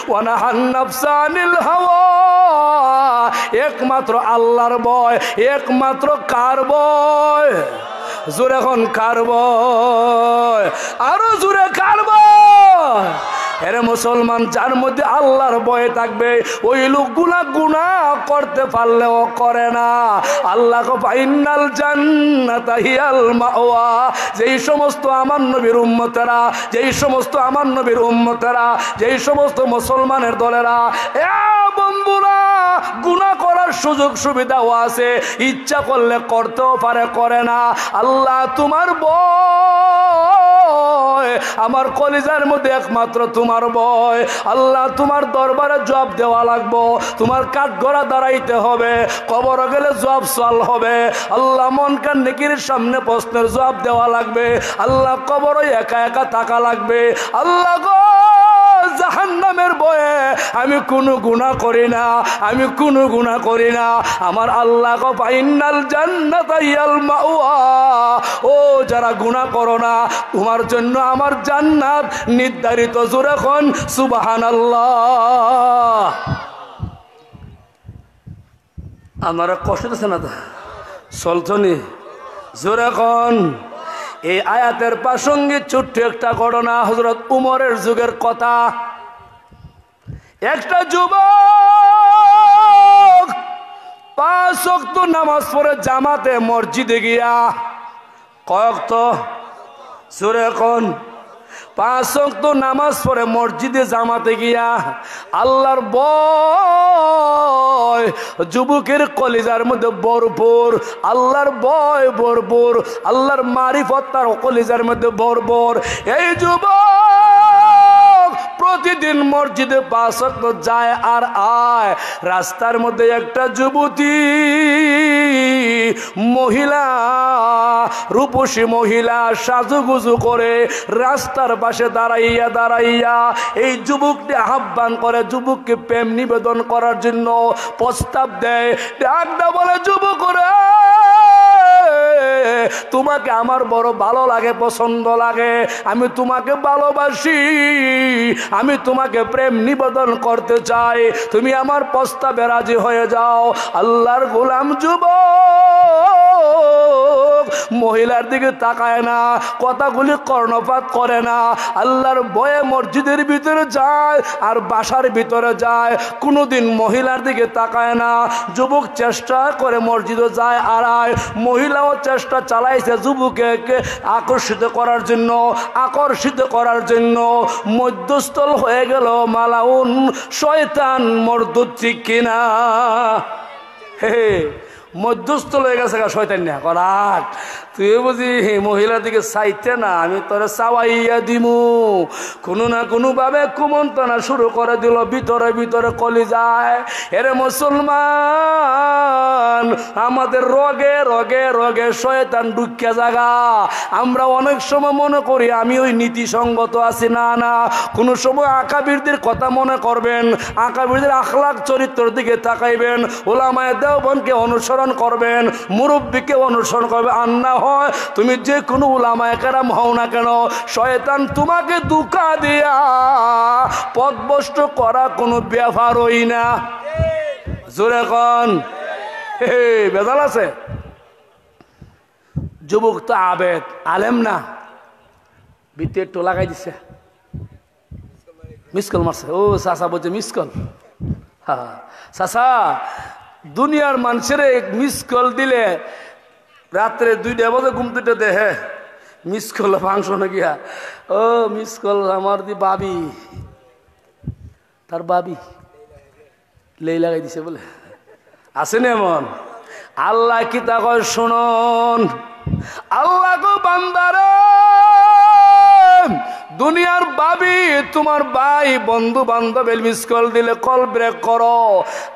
ওয়া নাহান নাফসা আনিল হাওয়া, একমাত্র আল্লাহর ভয়, একমাত্র কার ভয়? জোরে এখন কার ভয়? আরো জোরে কার ভয়? এরে মুসলমান, যার মধ্যে আল্লাহর ভয় থাকবে ওই লোকগুলা গুনাহ করতে পারলেও করে না। আল্লাহ কো ফাইনাল জান্নাতা হিয়াল মাওয়া, যেই সমস্ত আমার নবীর উম্মতেরা, যেই সমস্ত আমার নবীর উম্মতেরা, যেই সমস্ত মুসলমানের দলেরা, এ বন্ধুরা, গুনাহ করার সুযোগ সুবিধাও আছে, ইচ্ছা করলে করতেও পারে করে না। আল্লাহ তোমার ভয়, আমার কলিজার মধ্যে একমাত্র তোমার ভয়। আল্লাহ তোমার দরবারে জবাব দেওয়া লাগবো, তোমার কাঠগড়া দাঁড়াইতে হবে, কবর গেলে জবাব সওয়াল হবে। আল্লাহ মনকার নেকির সামনে প্রশ্নের জবাব দেওয়া লাগবে। আল্লাহ কবরে একা একা থাকা লাগবে। আল্লাহ গো, জাহান্নামের ভয়ে আমি কোনো গুনাহ করি না, আমি কোনো গুনাহ করি না। আমার আল্লাহ কো ফাইনাল জান্নাতা হিয়াল মাওয়া, ও যারা গুনাহ করো না তোমার জন্য আমার জান্নাত নির্ধারিত। জোরে কোন সুবহানাল্লাহ। আমার কষ্ট হচ্ছে না তো, চলছনি? জোরে কোন। এই আয়াতের প্রাসঙ্গিক ছোট্ট একটা ঘটনা, হযরত উমরের যুগের কথা। একটা যুবক 5 ওয়াক্ত নামাজ পড়ে জামাতে মসজিদে গিয়া, কয়ক্ত? জোরে কোন। 5 ওয়াক্ত নামাজ পড়ে মসজিদে জামাতে গিয়া আল্লাহর ভয় যুবকের কলিজার মধ্যে ভরপুর, আল্লাহর ভয় ভরপুর, আল্লাহর মারিফত তার কলিজার মধ্যে ভরপুর। এই যুবক প্রতি প্রতিদিন মসজিদে 5 ওয়াক্ত যায় আর আয়। রাস্তার মধ্যে একটা যুবতী মহিলা, রূপসী মহিলা সাজুগুজু করে রাস্তার পাশে দাঁড়াইয়া এই যুবককে আহ্বান করে, যুবককে প্রেম নিবেদন করার জন্য প্রস্তাব দেয়। ডাকটা বলে, যুবক রে, তোমাকে আমার বড় ভালো লাগে, পছন্দ লাগে, আমি তোমাকে ভালোবাসি, আমি তোমাকে প্রেম নিবেদন করতে চাই, তুমি আমার প্রস্তাবে রাজি হয়ে যাও। আল্লাহর গোলাম যুবক মহিলার দিকে তাকায় না, কথাগুলি কর্ণপাত করে না, আল্লাহর ভয়ে মসজিদের ভিতরে যায় আর বাসার ভিতরে যায়, কোনোদিন মহিলার দিকে তাকায় না। যুবক চেষ্টা করে মসজিদে যায় আর আয়, মহিলাও চেষ্টা চালাইছে যুবককে আকর্ষিত করার জন্য, মধ্যস্থল হয়ে গেল মালাউন শয়তান মরদুদ, ঠিক কিনা? হে, মধ্যস্থল হয়ে গেছে শয়তান না করাক। তুই বুঝি মহিলার দিকে চাইতে না, আমি তোরে চাওয়াইয়া দিমু। কোনো না কোনো ভাবে কুমন্ত্রণা শুরু করে দিল ভিতরে ভিতরে কলিজায়। এরে মুসলমান, আমাদের রগে রগে রগে শয়তান ঢুকিয়া জাগা। আমরা অনেক সময় মনে করি আমি ওই নীতিসঙ্গত আছি, না না, কোনো সময় আকাবিরদের কথা মনে করবেন, আকাবিরদের আখলাক চরিত্রের দিকে তাকাইবেন, ওলামায়ে দেওবন্দকে অনুসরণ করবেন, মুরব্বীকে অনুসরণ করবে। আর না হয় তুমি যে কোনো উলামায়ে কেরাম হও না কেন, শয়তান তোমাকে ধোঁকা দিয়া পথভ্রষ্ট করা কোনো ব্যাপারই না। জোরে কোন বেজাল আছে? যুবক তো আবেদ, আলেম না, ভিতরে একটু লাগাই দিছে, মিসকল মারছে। ও চাচা বলছে মিসকল। হ্যাঁ চাচা, দুনিয়ার মানুষের মিসকল দিলে রাত্রে 2টা বাজে ঘুম থেকে দেহে মিসকল ফাংশনে গিয়া, ও মিসকল আমার দি বাবি, তার বাবি লেই লাগাই দিছে বলে। আসেন এমন? আল্লাহ কি তা কয় শুনুন, আল্লাহ গো বান্দারে, দুনিয়ার ভাবি তোমার ভাই বন্ধু বান্ধবের মিস কল দিলে কল ব্রেক করো।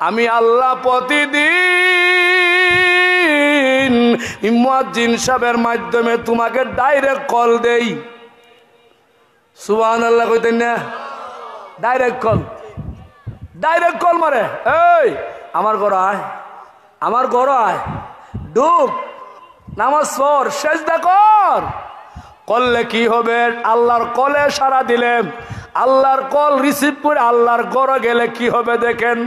আমি আল্লাহ প্রতিদিন মুয়াজ্জিন সাহেবের মাধ্যমে তোমাকে ডাইরেক্ট কল দেই। সুবহানাল্লাহ কইতেন না? ডাইরেক্ট কল মারে, এই আমার ঘর আয়, আমার ঘর আয়, ঢুক, নামাজ পড়, সেজদা কর। করলে কি হবে? আল্লাহর কলে সাড়া দিলে, আল্লাহর কল রিসিভ করে আল্লাহর ঘরে গেলে কি হবে দেখেন।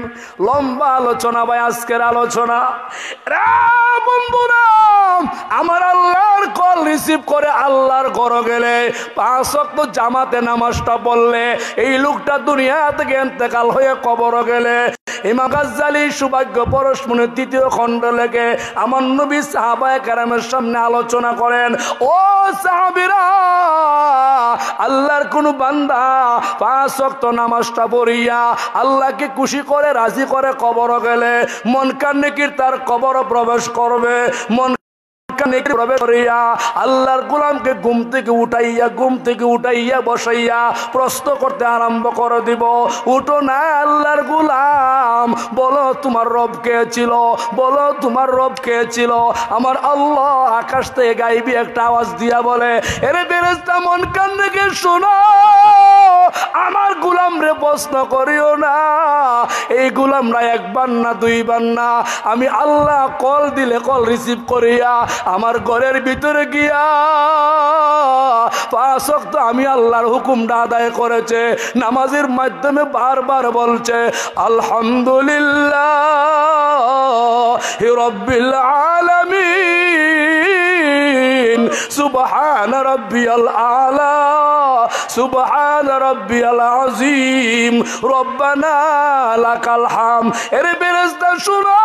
লম্বা আলোচনা ভাই আজকের আলোচনা। বন্ধুরা, আমার আল্লাহর কল রিসিভ করে আল্লাহর ঘরে গেলে 5 ওয়াক্ত জামাতে নামাজটা পড়লে এই লোকটা দুনিয়া থেকে ইন্তেকাল হয়ে কবরে গেলে ইমাম গাজ্জালী সৌভাগ্য পরশমণির 3য় খণ্ড লেখে আমার নবী সাহাবায়ে কেরামের সামনে আলোচনা করেন। ও সাহাবীরা, আল্লাহর কোন বান্দা 5 ওয়াক্ত নামাজটা পড়িয়া আল্লাহকে খুশি করে রাজি করে কবরে গেলে মনকার নেকির তার কবরে প্রবেশ করবে। আল্লাহর গোলামকে ঘুম থেকে উঠাইয়া বসাইয়া প্রশ্ন করতে আরম্ভ করে দিব। উঠো না আল্লাহর গোলাম, বলো তোমার রব কে ছিল, বলো তোমার রব কে ছিল। আমার আল্লাহ আকাশ থেকে গাইবি একটা আওয়াজ দিয়া বলে, এরে ফেরেশতা মন কান থেকে শোনো, আমার গোলাম রে প্রশ্ন করিও না। এই গোলামরা একবার না দুইবার না, আমি আল্লাহ কল দিলে কল রিসিভ করিয়া আমার ঘরের ভিতরে গিয়া 5 ওয়াক্ত আমি আল্লাহর হুকুমটা আদায় করেছে। নামাজের মাধ্যমে বারবার বলছে আলহামদুলিল্লাহ রাব্বিল আলামিন, সুবহান রাব্বিয়াল আলা, সুবহান রাব্বিয়াল আযীম, রব্বানা লাকাল হাম। এরে ফেরেশতা শুনো,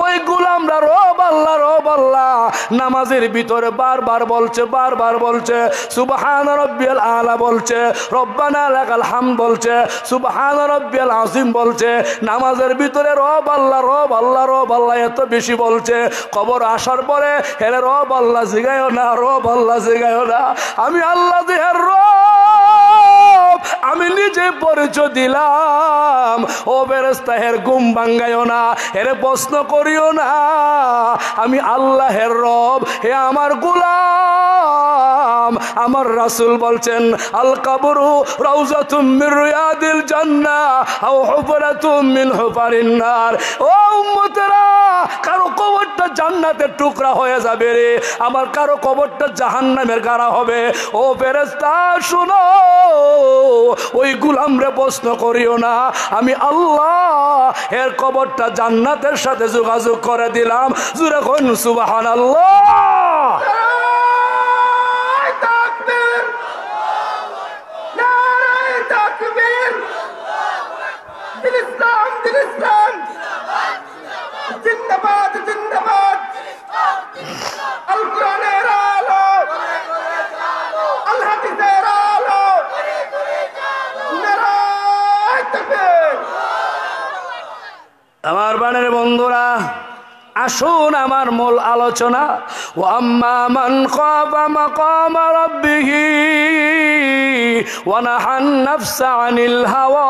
ওই গোলামরা রব আল্লাহ নামাজের ভিতরে বারবার বলছে সুবহান রাব্বিয়াল আলা বলছে, রব্বানা লাকাল হাম বলছে, সুবহান রাব্বিয়াল আযীম বলছে। নামাজের ভিতরে রব আল্লাহ এত বেশি বলছে। কবর আসার পরে হেরে রব আল্লাহ জিগায়ও না, রব আল্লাহ জিগায়ও না, আমি আল্লাহ দেহের রব, আমি নিজে পরিচয় দিলাম। ও ফেরেশতা, এর ঘুম ভাঙ্গাইও না, এর প্রশ্ন করিও না। আমি আল্লাহের রব, হে আমার গোলাম। আমার রাসূল বলছেন, আল কবরু রাউযাতুম মির রিয়াদিল জান্নাহ আও হুফরাতুম মিন হুফারিন নার। ও উম্মতেরা, কারো কবরটা জান্নাতের টুকরা হয়ে যাবে রে, আমার কারো কবরটা জাহান্নামের গাড়া হবে। ও ফেরেশতা শুনো, ওই গোলামরে প্রশ্ন করিও না। আমি আল্লাহ এর কবরটা জান্নাতের সাথে যোগাযোগ করে দিলাম। জোরে কোন সুবহানাল্লাহ। আমার বানের বন্ধুরা, আসুন আমার মূল আলোচনা। ও আম্মা মান খাফা মাকামা রাব্বিহি ওয়া নাহান নাফসা আনিল হাওয়া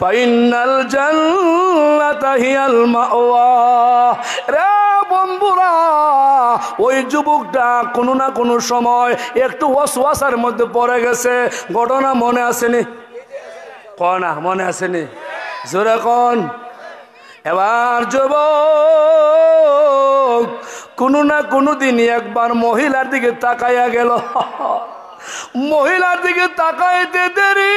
ফাইন্নাল জান্নাতা হিয়াল মাওয়া। রে বন্ধুরা, ওই যুবকটা কোনো না কোনো সময় একটু ওয়াসওয়াসার মধ্যে পড়ে গেছে। ঘটনা মনে আসেনি? কনা মনে আসেনি? জোরে কোন। এবার যুবক কোনো না কোনো দিন একবার মহিলার দিকে তাকাইয়া গেল। মহিলার দিকে তাকাইতে দেরি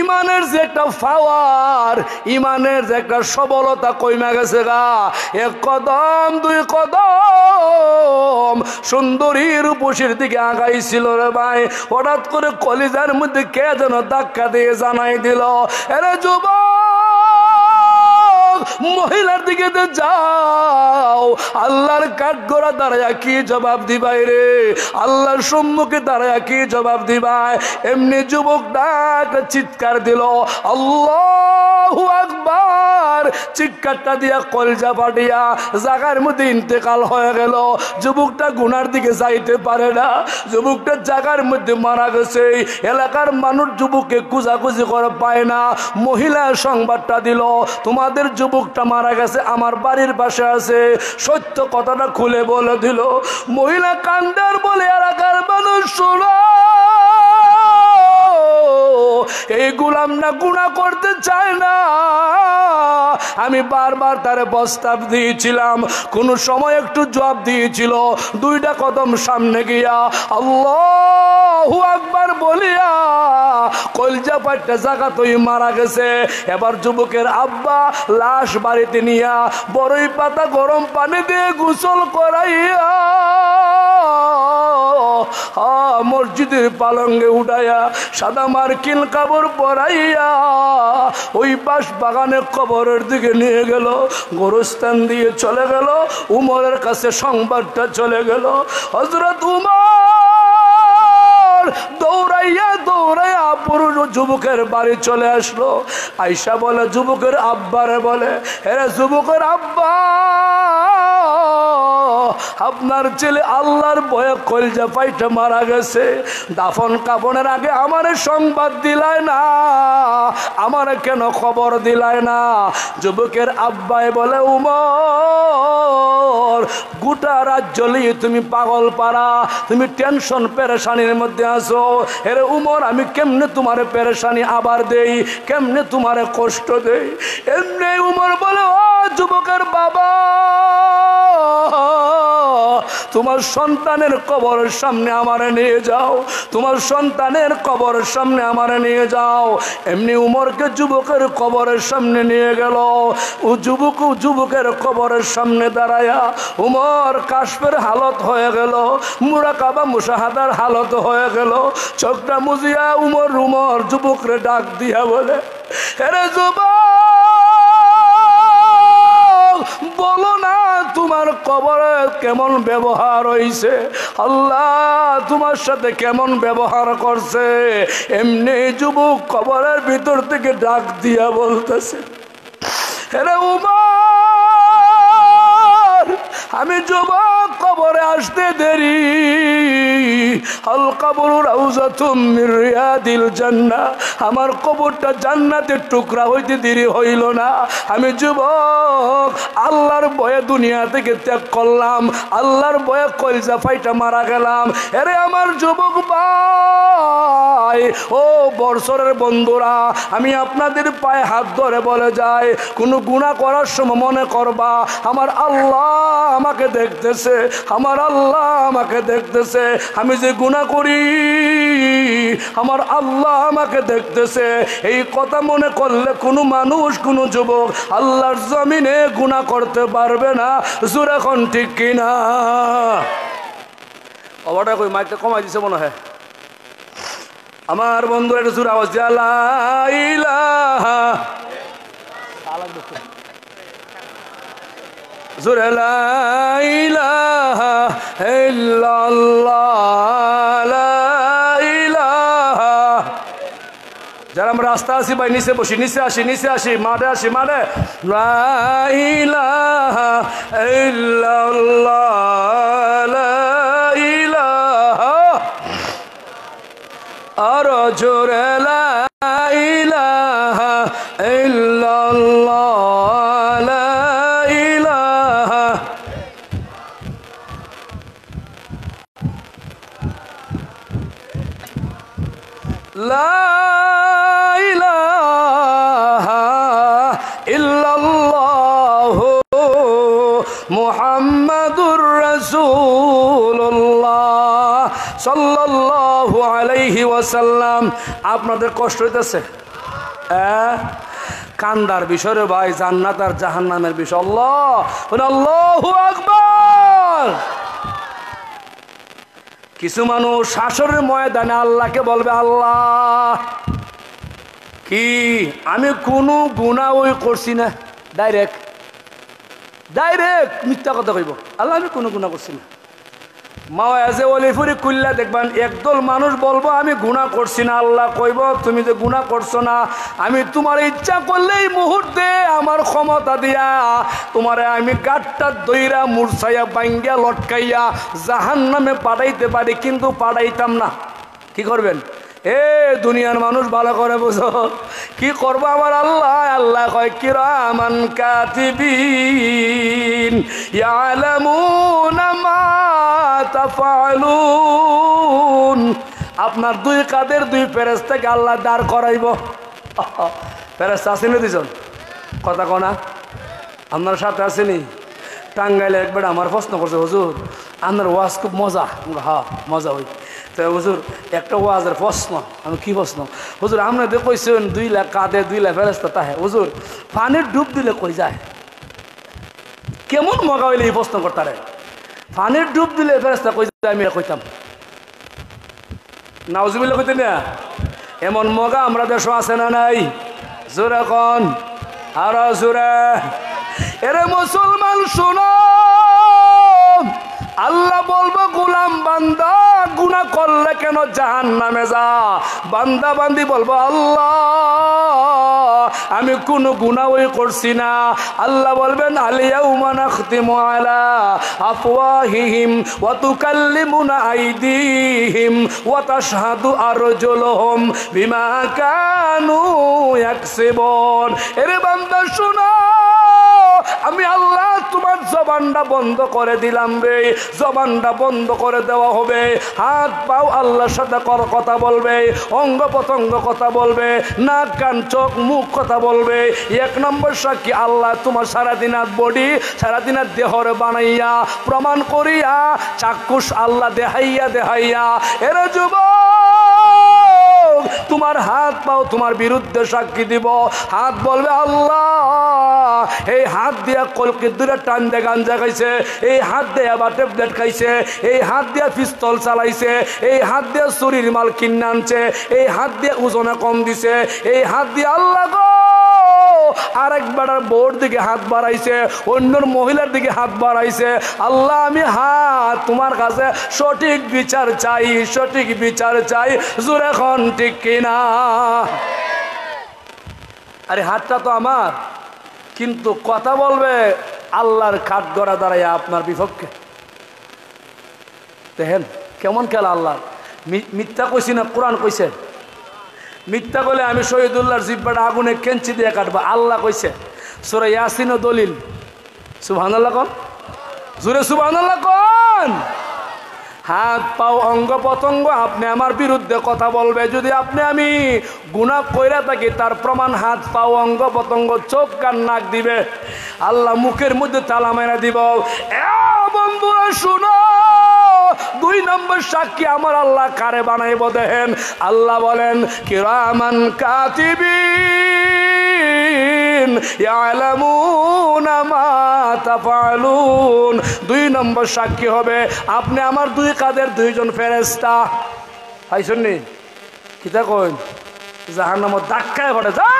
ইমানের যে একটা পাওয়ার, ইমানের যে একটা সবলতা কইমা গেছে গা। এক কদম দুই কদম সুন্দরী রূপসীর দিকে আগাইছিল রে ভাই। হঠাৎ করে কলিজার মধ্যে কে যেন ধাক্কা দিয়ে জানাই দিল, আরে যুবক, মহিলার দিকে যাও। আল্লাহর কাঠগড়া দাঁড়ায়া কি জবাব দিবাই রে? আল্লাহর সম্মুখে দাঁড়ায়া কি জবাব দিবাই? এমনি যুবকটা একটা চিৎকার দিল, আল্লাহু আকবার। চিৎকারটা দিয়া কলজা ফাটিয়া জায়গার মধ্যে ইন্তেকাল হয়ে গেল। যুবকটা গুনার দিকে যাইতে পারে না, যুবকটা জায়গার মধ্যে মারা গেছে। এলাকার মানুষ যুবককে খুঁজাখুঁজি করে পায় না। মহিলা সংবাদটা দিল, তোমাদের যুবকটা মারা গেছে, আমার বাড়ির পাশে আছে। সত্য কথাটা খুলে বলে দিল। মহিলা কান্দার বলে, এলাকার মানুষ শোনো, এই গোলাম না গুনাহ করতে চায় না। আমি বারবার তারে প্রস্তাব দিয়েছিলাম, কোন সময় একটু জবাব দিয়েছিল। দুইটা কদম সামনে গিয়া আল্লাহু আকবার বলিয়া কলজা পাট্টা জায়গা তুই মারা গেছে। এবার যুবকের আব্বা লাশ বাড়িতে নিয়া বড়ই পাতা গরম পানি দিয়ে গোসল করাইয়া মসজিদের পালঙ্গে উঠাইয়া সাদা মার্কিন কাপড় পরাইয়া ওই বাস বাগানে কবরের দিকে নিয়ে গেল। গোরস্থান দিয়ে চলে গেল। উমরের কাছে সংবাদটা চলে গেল। হযরত উমর দৌড়াইয়া দৌড়াইয়া পুরো যুবকের বাড়ি চলে আসলো। আয়েশা বলে, যুবকের আব্বারে বলে, এরে যুবকের আব্বা, আপনার ছেলে আল্লাহর ভয়ে কলজা পাইটা মারা গেছে। দাফন কাফনের আগে আমারে সংবাদ দিলায় না, আমারে কেন খবর দিলায় না? যুবকের আব্বাই বলে, উমর, গোটা রাজ্য লিয়ে তুমি পাগল পারা, তুমি টেনশন পেরেশানির মধ্যে আছো। এর উমর, আমি কেমনে তোমারে পেরেশানি আবার দেই, কেমনে তোমারে কষ্ট দেই? এমনি উমর বলে, ও যুবকের বাবা, তোমার সন্তানের কবরের সামনে আমারে নিয়ে যাও, তোমার সন্তানের কবরের সামনে আমারে নিয়ে যাও। এমনি উমরকে যুবকের কবরের সামনে নিয়ে গেল। ও যুবকের কবরের সামনে দাঁড়ায়া উমর কাশফের হালত হয়ে গেল, মুরাকাবা মুশাহাদার হালত হয়ে গেল। চোখটা মুজিয়া উমর যুবকরে ডাক দিয়া বলে, আরে যুবক, বলো না তোমার কবরে কেমন ব্যবহার হইছে, আল্লাহ তোমার সাথে কেমন ব্যবহার করছে? এমনি যুবক কবরের ভিতর থেকে ডাক দিয়া বলতেছে, আরে উমর, আমি যুবক কবরে আসতে দেরি, আল কবরু রাউযাতুম মির রিয়াদিল জান্নাহ, আমার কবরটা জান্নাতের টুকরা হইতে দেরি হইল না। আমি যুবক আল্লাহর ভয়ে দুনিয়া থেকে ত্যাগ করলাম, আল্লাহর ভয়ে কলজা ফাইটা মারা গেলাম। এরে আমার যুবক ভাই ও বর্ষরের বন্ধুরা, আমি আপনাদের পায়ে হাত ধরে বলে যাই, কোনো গুনাহ করার সময় মনে করবা আমার আল্লাহ আমাকে দেখতেছে, আমার আল্লাহ আমাকে দেখতেছে। আমি যে গুনাহ করি আমার আল্লাহ আমাকে দেখতেছে, এই কথা মনে করলে কোনো মানুষ কোনো যুবক আল্লাহর জমিনে গুনাহ করতে পারবে না। জোরে এখন ঠিক কিনা? অবাটা কই মাইকটা কমাই দিছে মনে হয়। আমার বন্ধু একটা জোরে আওয়াজ দিয়া লা ইলাহা, জোরে লা ইলাহা ইল্লাল্লাহ, লা ইলাহা। যারা আমরা রাস্তা আসি ভাই নিচে বসি, নিচে আসি, নিচে আসি, মাঠে আসি, মাঠে। লা ইলাহা ইল্লাল্লাহ, লা ইলাহা। আর জোরে লা ইলাহা ইল্লাল্লাহ, লা ইলাহা। লা ইলাহা ইল্লাল্লাহ মুহাম্মাদুর রাসূলুল্লাহ সাল্লাল্লাহু আলাইহি ওয়াসাল্লাম। আপনাদের কষ্ট হইতেছে? কান্দার বিষয় রে ভাই, জান্নাত আর জাহান্নামের বিষয়। আল্লাহ আল্লাহু আকবার। কিছু মানুষ শাসনের ময়দানে আল্লাহকে বলবে, আল্লাহ কি আমি কোনো গুনাহ ওই করছি না, ডাইরেক্ট মিথ্যা কথা কইব, আল্লাহ আমি কোনো গুনাহ করছি না। মাওয়াজে ওলিফুরি কুল্লা দেখবেন একদল মানুষ বলবো আমি গুনাহ করছি না, আল্লাহ কইব তুমি যে গুনাহ করছো না, আমি তোমার ইচ্ছা করলে এই মুহূর্তে আমার ক্ষমতা দিয়া তোমারে আমি গাটটা দইরা মুরছাইয়া বাঙ্গিয়া লটকাইয়া জাহান্নামে পাঠাইতে পারি, কিন্তু পাঠাইতাম না। কি করবেন? এ দুনিয়ার মানুষ ভালো করে বুঝো, কি করবো আমার আল্লাহ? আল্লাহ কয় কিরামান কাতিবিন ইয়ালামুনা মা তাফআলুন। আপনার দুই কাদের দুই ফেরেশতাকে আল্লাহ দাঁড় করাইব। ফেরেশতা আসেনি দুজন? কথা কনা আপনার সাথে আসেনি? টাঙ্গাইলে একবার আমার প্রশ্ন করছে, হুজুর আপনার ওয়াজ খুব মজা। হ্যাঁ মজা হই। তো হুজুর একটা ওয়াজের প্রশ্ন। আমি কি প্রশ্ন? হুজুর আপনি দেখছেন 2 লাখ কাঁধে 2 লাখ ফেরেশতা তাহে, হুজুর পানির ডুব দিলে কই যায়? কেমন মগা হইলে এই প্রশ্ন করতারে? পানির ডুব দিলে ফেরেশতা কই যায়? আমি কইতাম নাউজুবিল্লাহ কইতেন না? এমন মগা আমরা দেশ আছে না নাই? জোরে কোন আর জোরে। এরে মুসলমান শোনো, আল্লাহ বলবো গোলাম বান্দা গুনাহ করলে কেন জাহান্নামে যা? বান্দা বান্দি বলবো আল্লাহ আমি কোনো গুনাহ ওই করছি না। আল্লাহ বলবেন আলিয়াউমা নাখতিমু আলা আফওয়াহিহিম ওয়া তুকাল্লিমুনা আইদিহিম ওয়া তাশহাদু আরজুলুহুম বিমা কানু ইয়াকসিবুন। এরে বান্দা শোনো, আমি আল্লাহ তোমার জবানটা বন্ধ করে দিলাম রে, জবানটা বন্ধ করে দেওয়া হবে। হাত পাও আল্লাহর সাথে কথা বলবে, অঙ্গ প্রত্যঙ্গ কথা বলবে, নাক কান চোখ মুখ কথা বলবে। 1 নম্বর সাক্ষী আল্লাহ তোমার সারাদিনাত বডি সারাদিনাত দেহরে বানাইয়া প্রমাণ করিয়া চাক্ষুষ আল্লাহ দেহাইয়া। এরে যুবক তোমার হাত পাও তোমার বিরুদ্ধে সাক্ষী দিব। হাত বলবে আল্লাহ এই হাত দিয়া কলকে দূরে টান দিয়ে গাঞ্জা খাইছে, এই হাত দিয়ে আবার ট্যাবলেট খাইছে, এই হাত দিয়া পিস্তল চালাইছে, এই হাত দিয়ে চুরির মাল কিনে আনছে, এই হাত দিয়ে ওজনে কম দিছে, এই হাত দিয়ে আল্লাহ গো আরেকবার বোর দিকে হাত বাড়াইছে, অন্যর মহিলার দিকে হাত বাড়াইছে। আল্লাহ আমি হাত তোমার কাছে সঠিক বিচার চাই, সঠিক বিচার চাই। জোরে এখন ঠিক কিনা? আরে হাতটা তো আমার, কিন্তু কথা বলবে আল্লাহর কাঠ গড়া দাঁড়াইয়া আপনার বিপক্ষে। দেখেন কেমন খেলা আল্লাহ। মিথ্যা কইছি না কোরআন কইছে? মিথ্যা বলে আমি শহীদুল্লাহর জিব্বাটা আগুনে কেঞ্চি দিয়ে কাটবো, আল্লাহ কইছে। সূরা ইয়াসিন ও দলিল। সুবহানাল্লাহ কোন, জোরে সুবহানাল্লাহ কোন। হাত পাও অঙ্গ প্রত্যঙ্গ আপনি আমার বিরুদ্ধে কথা বলবে, যদি আপনি আমি গুনাহ কইরা থাকি তার প্রমাণ হাত পাও অঙ্গ প্রত্যঙ্গ চোখ কান নাক দিবে, আল্লাহ মুখের মধ্যে তালা মেরা দিব। বন্ধুরা শুনো, 2 নম্বর সাক্ষী আমার আল্লাহ কারে বানাইব দেখেন। আল্লাহ বলেন কিরামান কাতিবিন ইয়ালামুনা মা তাফআলুন। 2 নম্বর সাক্ষী হবে আপনি আমার 2 কাঁধের 2 জন ফেরেশতা। পাইছেন নি কিতা কইন? জাহান্নামে ধাক্কায় পড়ে যা।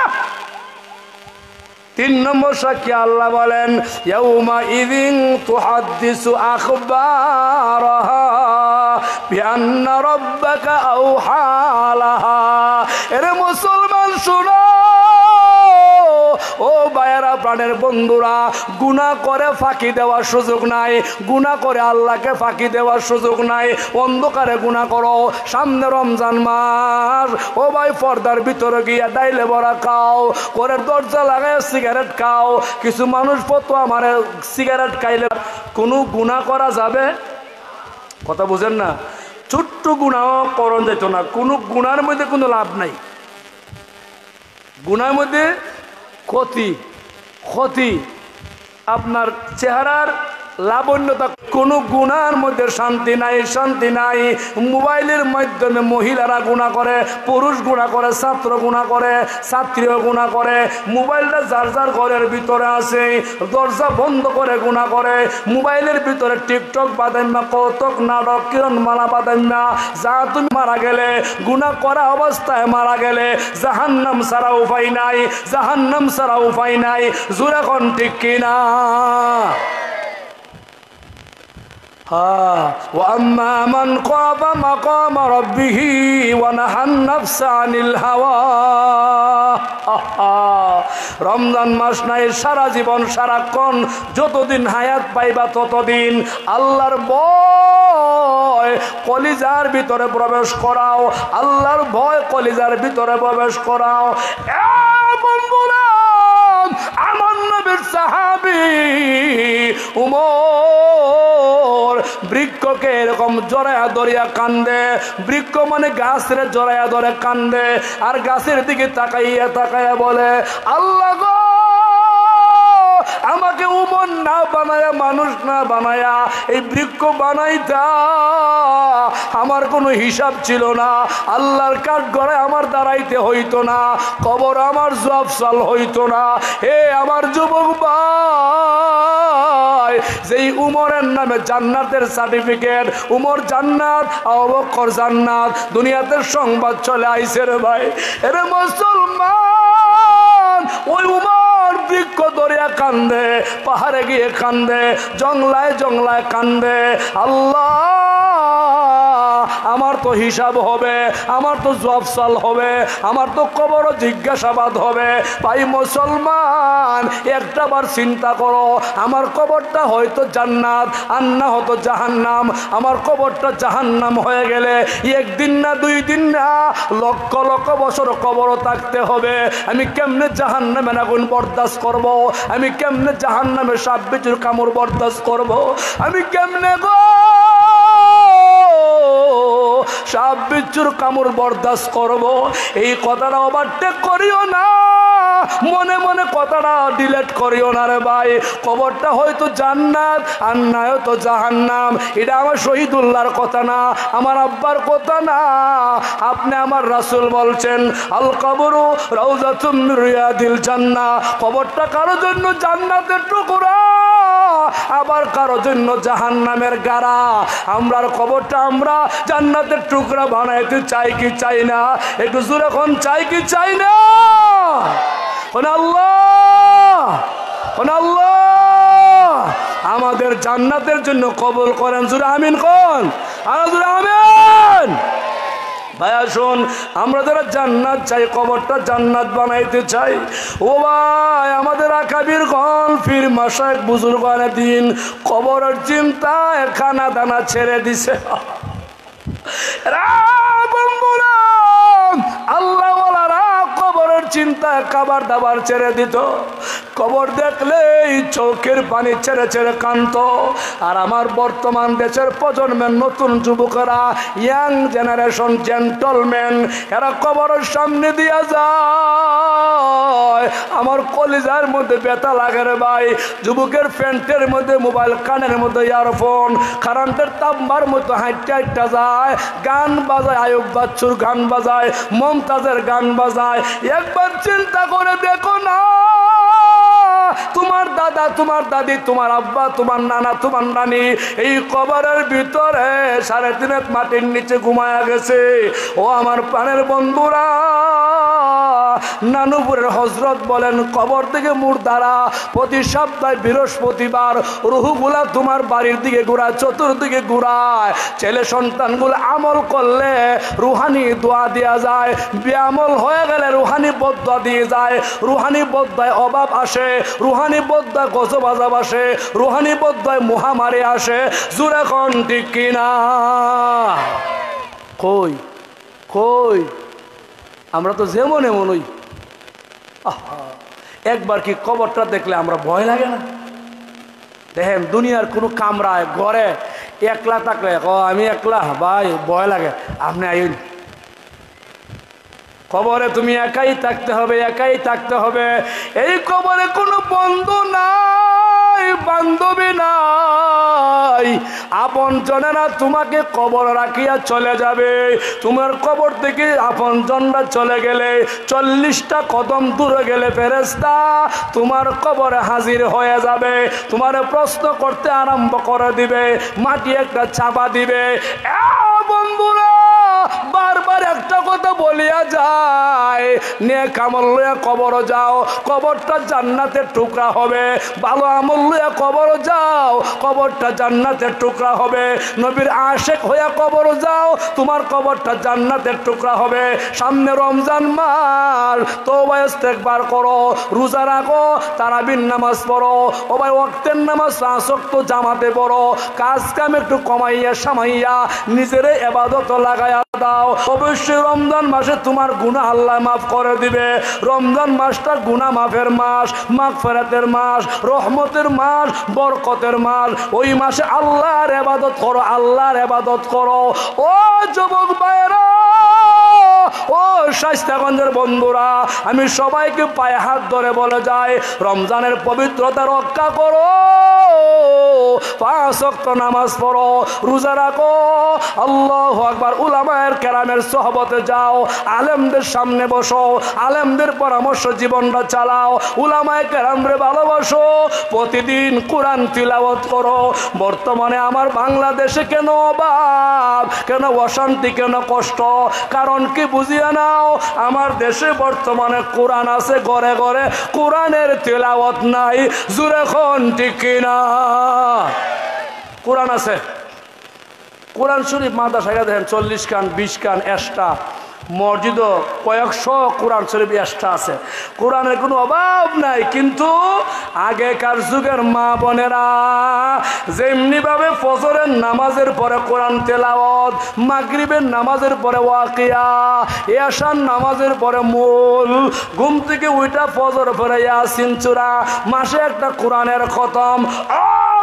3 নম্বর সাক্ষী আল্লাহ বলেন ইয়াউমা ইযিন তুহাদ্দিসু আখবারাহা বিআন্না রাব্বাকা আওহা লাহা। এরে মুসলমান শুনো, ও ভাইয়েরা প্রাণের বন্ধুরা, গুনাহ করে ফাঁকি দেওয়ার সুযোগ নাই, গুনাহ করে আল্লাহকে ফাঁকি দেওয়ার সুযোগ নাই। অন্ধকারে গুনাহ করো, সামনে রমজান মাস, ও ভাই পর্দার ভিতরে গিয়া ডাইলে বড়া খাও, করে দরজা লাগায় সিগারেট খাও। কিছু মানুষ ফতোয়া মারে সিগারেট খাইলে কোনো গুনাহ করা যাবে, কথা বুঝেন না? ছোট্ট গুনাহ করণ যেত না, কোনো গুনার মধ্যে কোনো লাভ নাই। গুনার মধ্যে ক্ষতি আপনার চেহারার লাবণ্যতা, কোনো গুনার মধ্যে শান্তি নাই। মোবাইলের মাধ্যমে মহিলারা গুনাহ করে, পুরুষ গুনাহ করে, ছাত্র গুনাহ করে, ছাত্রীও গুনাহ করে। মোবাইলটা যার যার ঘরের ভিতরে আছে, দরজা বন্ধ করে গুনাহ করে। মোবাইলের ভিতরে টিকটক বাদাইমা, কৌতুক নাটক, কিরণমালা বাদাইমা। যা তুমি মারা গেলে, গুনাহ করা অবস্থায় মারা গেলে জাহান্নাম ছাড়া উপায় নাই, জাহান্নাম ছাড়া উপায় নাই। জোরে কোন ঠিক কিনা? وأما من خاف مقام ربه ونهى النفس عن الهوى। রমজান মাস নাই, সারা জীবন সারাক্ষণ যতদিন হায়াত পাইবা ততদিন আল্লাহর ভয় কলিজার ভিতরে প্রবেশ করাও, আল্লাহর ভয় কলিজার ভিতরে প্রবেশ করাও। বন্ধুরা, আমার নবীর সাহাবী উমর বৃক্ষকে এরকম জড়ায়া ধরিয়া কান্দে। বৃক্ষ মানে গাছের জড়ায়া ধরে কান্দে, আর গাছের দিকে তাকাইয়া বলে আল্লাহ গো, আমাকে উমর না বানায়া, মানুষ না বানায়া এই বৃক্ষ বানাইতা। আমার কোনো হিসাব ছিল না, আল্লাহর কাঠ গড়ে আমার দাঁড়াইতে হইতো না, কবর আমার জবাবসাল হইতো না। হে আমার যুবক ভাই, যেই উমরের নামে জান্নাতের সার্টিফিকেট, উমর জান্নাত, আবু বকর জান্নাত, দুনিয়াতে সংবাদ চলে আইছে রে ভাই। এরে মুসলমান, ওই উমর বৃক্ষ ধরিয়া কান্দে, পাহাড়ে গিয়ে কান্দে, জংলায় জংলায় কান্দে। আল্লাহ, আমার তো হিসাব হবে, আমার তো জবাবসাল হবে, আমার তো কবর জিজ্ঞাসাবাদ হবে। ভাই মুসলমান, একটাবার চিন্তা করো, আমার কবরটা হয়তো জান্নাত আর না হতো জাহান্নাম। আমার কবরটা জাহান্নাম হয়ে গেলে 1 দিন না 2 দিন না, লক্ষ লক্ষ বছর কবরও থাকতে হবে। আমি কেমনে জাহান্নামের আগুন বরদাস্ত করব? আমি কেমনে জাহান্নামের সাপ বিচ্ছুর কামড় বরদাস্ত করব? আমি কেমনে গো সাপ বিচ্ছুর কামড় বরদাস্ত করব? এই কথাটা ওভারটেক করিও না, মনে মনে কথাটা ডিলেট করিও না রে ভাই। কবরটা হয়তো জান্নাত আর না হয়তো জাহান্নাম। এটা আমার শহীদুল্লাহর কথা না, আমার আব্বার কথা না, আপনি আমার রাসূল বলছেন আল কবরু রাউযাতুম মির রিয়াদিল জান্নাহ। কবরটা কারোর জন্য জান্নাতের টুকরা, আবার কারোর জন্য জাহান্নামের গাড়া। আমরার কবরটা আমরা জান্নাতের টুকরা বানাইতে চাই কি চাই না? একটু জোরে কোন চাই কি চাই না? আল্লাহ আমাদের জান্নাতের জন্য কবুল করেন। জোরে আমিন কোন, জোরে আমিন। ভাইয়া শোন, আমরা যারা জান্নাত চাই, কবরটা জান্নাত বানাইতে চাই, ও ভাই আমাদের আকাবির গণ ফির মাশায়েখ বুজুর্গানে দিন কবরের চিন্তায় খানা দানা ছেড়ে দিছে। আল্লাহ কবরের চিন্তায় খাবার দাবার ছেড়ে দিত, কবর দেখলেই চোখের পানি ছেড়ে ছেড়ে কান্ত। আর আমার বর্তমান দেশের প্রজন্মের নতুন যুবকেরা, ইয়াং জেনারেশন জেন্টলম্যান, এরা কবরের সামনে দিয়া যায়, আমার কলিজার মধ্যে ব্যথা লাগে রে ভাই। যুবকের প্যান্টের মধ্যে মোবাইল, কানের মধ্যে ইয়ারফোন, কারেন্টের তাম্বার মতো হাঁটতে হাঁটতে যায়, গান বাজায়, আয়ুব বাচ্চুর গান বাজায়, মমতাজের গান বাজায়। একবার চিন্তা করে দেখো না, তোমার দাদা, তোমার দাদি, তোমার আব্বা, তোমার নানা, তোমার নানি এই কবরের ভিতরে 3.5 মাটির নিচে ঘুমায়া গেছে। ও আমার প্রাণের বন্ধুরা, নানুপুরের হজরত বলেন, কবর থেকে মুর্দারা প্রতি সপ্তাহে বৃহস্পতিবার রুহুগুলা তোমার বাড়ির দিকে ঘুরায়, চতুর্দিকে ঘুরায়। ছেলে সন্তানগুলো আমল করলে রুহানি দোয়া দেওয়া যায়, বেআমল হয়ে গেলে রুহানি বদদোয়া দিয়ে যায়। রুহানি বদদোয়ায় অভাব আসে, রুহানি বদদোয়ায় গজব আযাব আসে, রুহানি বদদোয়ায় মহামারী আসে। জোরে কোন ঠিক কিনা? কই কই আমরা তো যেমন এমনই। একবার কি কবরটা দেখলে আমরা ভয় লাগে না? দেখেন দুনিয়ার কোনো কামরায় ঘরে একলা থাকলে আমি একলা ভাই ভয় লাগে, আপনি আইন কবরে তুমি একাই থাকতে হবে, একাই থাকতে হবে। এই কবরে কোনো বন্ধু নাই, বান্ধবী নাই, আপন জনেরা তোমাকে কবর রাখিয়া চলে যাবে। তোমার কবর থেকে আপন জনরা চলে গেলে 40টা কদম দূরে গেলে ফেরেশতা তোমার কবরে হাজির হয়ে যাবে, তোমার প্রশ্ন করতে আরম্ভ করে দিবে, মাটি একটা চাপা দিবে। বন্ধুরা বারবার একটা কথা বলিয়া যায়, নেক আমল লইয়া কবর যাও, কবরটা জান্নাতের টুকরা হবে। ভালো আমল লইয়া কবর যাও, কবরটা জান্নাতের টুকরা হবে। নবীর আশেক হইয়া কবর যাও, তোমার কবরটা জান্নাতের টুকরা হবে। সামনে রমজান মাস, তওবা ইস্তেগফার করো, রোজা রাখো, তারাবির নামাজ পড়ো। ও ভাই ওয়াক্তের নামাজ 5 ওয়াক্ত জামাতে পড়ো, কাজ কাম একটু কমাইয়া সামাইয়া নিজের ইবাদত লাগায়া দাও। অবশ্যই রমজান মাসে তোমার গুনাহ আল্লাহ মাফ করে দিবে। রমজান মাসটা গুনাহ মাফের মাস, মাগফিরাতের মাস, রহমতের মাস, বরকতের মাস। ওই মাসে আল্লাহর ইবাদত করো, আল্লাহর ইবাদত করো। ও যুবক ভাইরা, ও শাইস্তাগঞ্জের বন্ধুরা, আমি সবাইকে পায়ে হাত ধরে বলে যাই, রমজানের পবিত্রতা রক্ষা করো, 5 ওয়াক্ত নামাজ পড়ো, রোজা রাখো। আল্লাহু আকবার। উলামায়ে কেরামের সোহবতে যাও, আলেমদের সামনে বসো, আলেমদের পরামর্শ জীবনটা চালাও, উলামায়ে কেরামরে ভালোবাসো, প্রতিদিন কোরআন তিলাওয়াত করো। বর্তমানে আমার বাংলাদেশে কেন অভাব, কেন অশান্তি, কেন কষ্ট? কারণ কি বুঝিয়ে নাও, আমার দেশে বর্তমানে কোরআন আছে ঘরে ঘরে, কোরআনের তিলাওয়াত নাই। জোরে কোন ঠিক কিনা? কোরআন আছে, কোরআন শরীফ মাদ্রাসায় দেখেন 40 কান 20 কান এক্সট্রা, মসজিদও কয়েকশো কোরআন শরীফ এক্সট্রা আছে। কোরআনের কোনো অভাব নাই। কিন্তু আগেকার যুগের মা বোনেরা যেমনিভাবে ফজরের নামাজের পরে কোরআন তেলাওয়াত, মাগরিবের নামাজের পরে ওয়াকিয়া, এশার নামাজের পরে মূল, ঘুম থেকে উইটা ফজর পরে ইয়াসিন চূড়া, মাসে একটা কোরআনের খতম।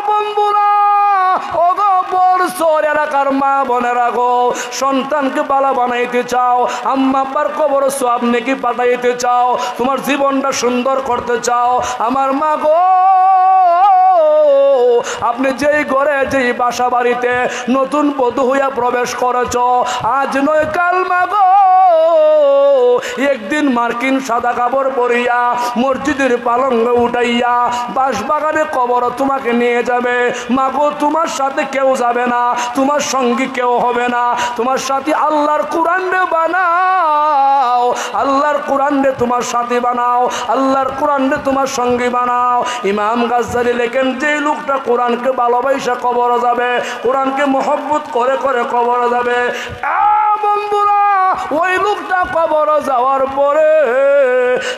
বন্ধুরা, এলাকার মা বোনেরা গো, সন্তানকে বালা বানাইতে চাও, আম্মা আব্বার কবর সওয়াব নেকি পাঠাইতে চাও, তোমার জীবনটা সুন্দর করতে চাও, আমার মা গো, আপনি যেই ঘরে যেই বাসা বাড়িতে নতুন বধূ হইয়া প্রবেশ করেছ, আজ নয় কাল মা গো, একদিন মার্কিন সাদা কাপড় পরিয়া মসজিদের পালঙ্গ উঠাইয়া বাঁশবাগানে কবর তোমাকে নিয়ে যাবে। মাগো, তোমার সাথে কেউ যাবে না, তোমার সঙ্গী কেউ হবে না, তোমার সাথী আল্লাহর কোরআন রে বানাও, আল্লাহর কোরআন রে তোমার সাথী বানাও, আল্লাহর কোরআন রে তোমার সঙ্গী বানাও। ইমাম গাজ্জালি লেখেন, যে লোকটা কোরআনকে ভালোবাসা কবর যাবে, কোরআনকে মহব্বত করে করে কবর যাবে। বন্ধুরা, কবর যাওয়ার পরে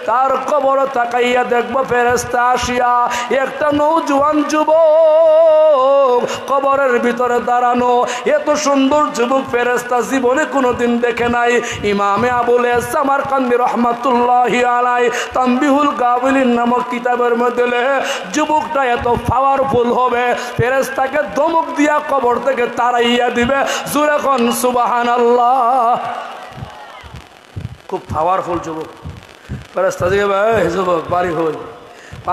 তার কবর তাকাইয়া দেখবো ফেরেশতা আসিয়া একটা নওজোয়ান যুবক কবরের ভিতরে দাঁড়ানো। এত সুন্দর যুবক ফেরেশতা জীবনে কোনোদিন দেখে নাই। ইমামে আবুল ইসহাক সামারকান্দি রাহমাতুল্লাহি আলাইহি তানবিহুল গাফিলিন নামক কিতাবের মধ্যে লেখে যুবকটা এত পাওয়ারফুল হবে ফেরেশতাকে ধমক দিয়া কবর থেকে তাড়াইয়া দিবে। জোরে কোন সুবহানাল্লাহ। খুব পাওয়ারফুল যুবক। ফেরেশতা জিজ্ঞাসা ভাই যুবক বাড়ি হই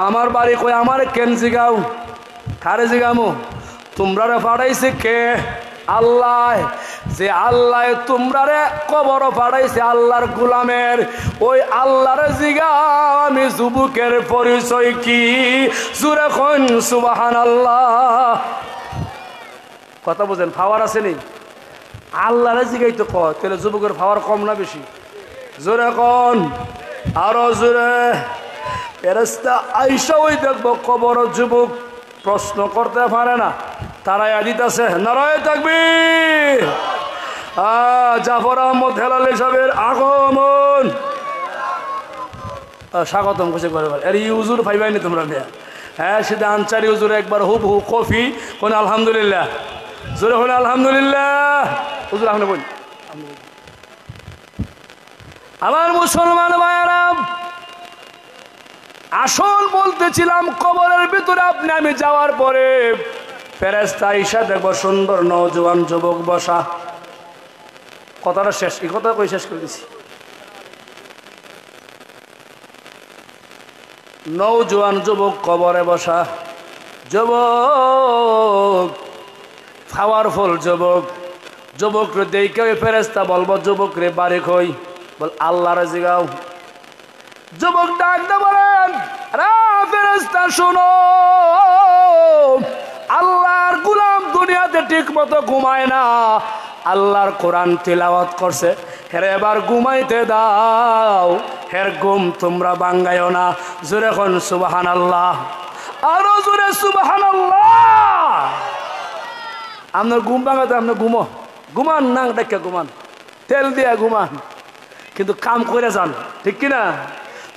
আমার বাড়ি কই আমার কেন জিগাও কারে জিগামো তোমরা পাঠাইছে কে আল্লাহ। যে আল্লাহ তোমরারে কবর পাঠাইছে আল্লাহর গোলামের ওই আল্লাহর জিগাও আমি যুবকের পরিচয় কি। জোরে কোন সুবহানাল্লাহ। কথা বুঝেন পাওয়ার আছে নি আল্লাহর জিগাই তো কয় তাহলে যুবকের পাওয়ার কম না বেশি। জোরে কোন আরো জোরে। ফেরেশতা আইসা ওই দেখবো কবর যুবক প্রশ্ন করতে পারে না তারাই দিতেছে নারায়ে তাকবীর। জাফর আহমদ হেলালি সাহেবের আগমন স্বাগতম খুশি করে এর ইউজুর পাইবাইনি তোমরা মেয়া। হ্যাঁ সেটা আনসারি হুজুর একবার হুব হু কফি কোন আলহামদুলিল্লাহ জোরে হলে আলহামদুলিল্লাহ হুজুর আপনি বল। আমার মুসলমান ভাইয়েরা আসল বলতেছিলাম কবরের ভিতরে আপনি আমি যাওয়ার পরে ফেরেশতা আইসা দেখবো সুন্দর নওজোয়ান যুবক বসা। কথাটা শেষ এই কথা কই শেষ করে দিছি। নওজোয়ান যুবক কবরে বসা যুবক পাওয়ারফুল যুবক। যুবক রে দেখে ফেরেশতা বলবো যুবক রে বাড়ি কই বল আল্লাহর জিগাও। যুবক ডাকতে বলেন রে ফেরেশতা শোনো আল্লাহর গোলাম দুনিয়াতে ঠিক মতো ঘুমায় না আল্লাহর কোরআন তিলাওয়াত করছে হেরে এবার ঘুমাইতে দাও হের ঘুম তোমরা ভাঙাইও না। জোরে কোন সুবহানাল্লাহ আরো জোরে সুবহানাল্লাহ। আপনার ঘুম ভাঙাতে আপনি ঘুমান না ডেকে ঘুমান তেল দিয়া ঘুমান কিন্তু কাম করে যান ঠিক কিনা।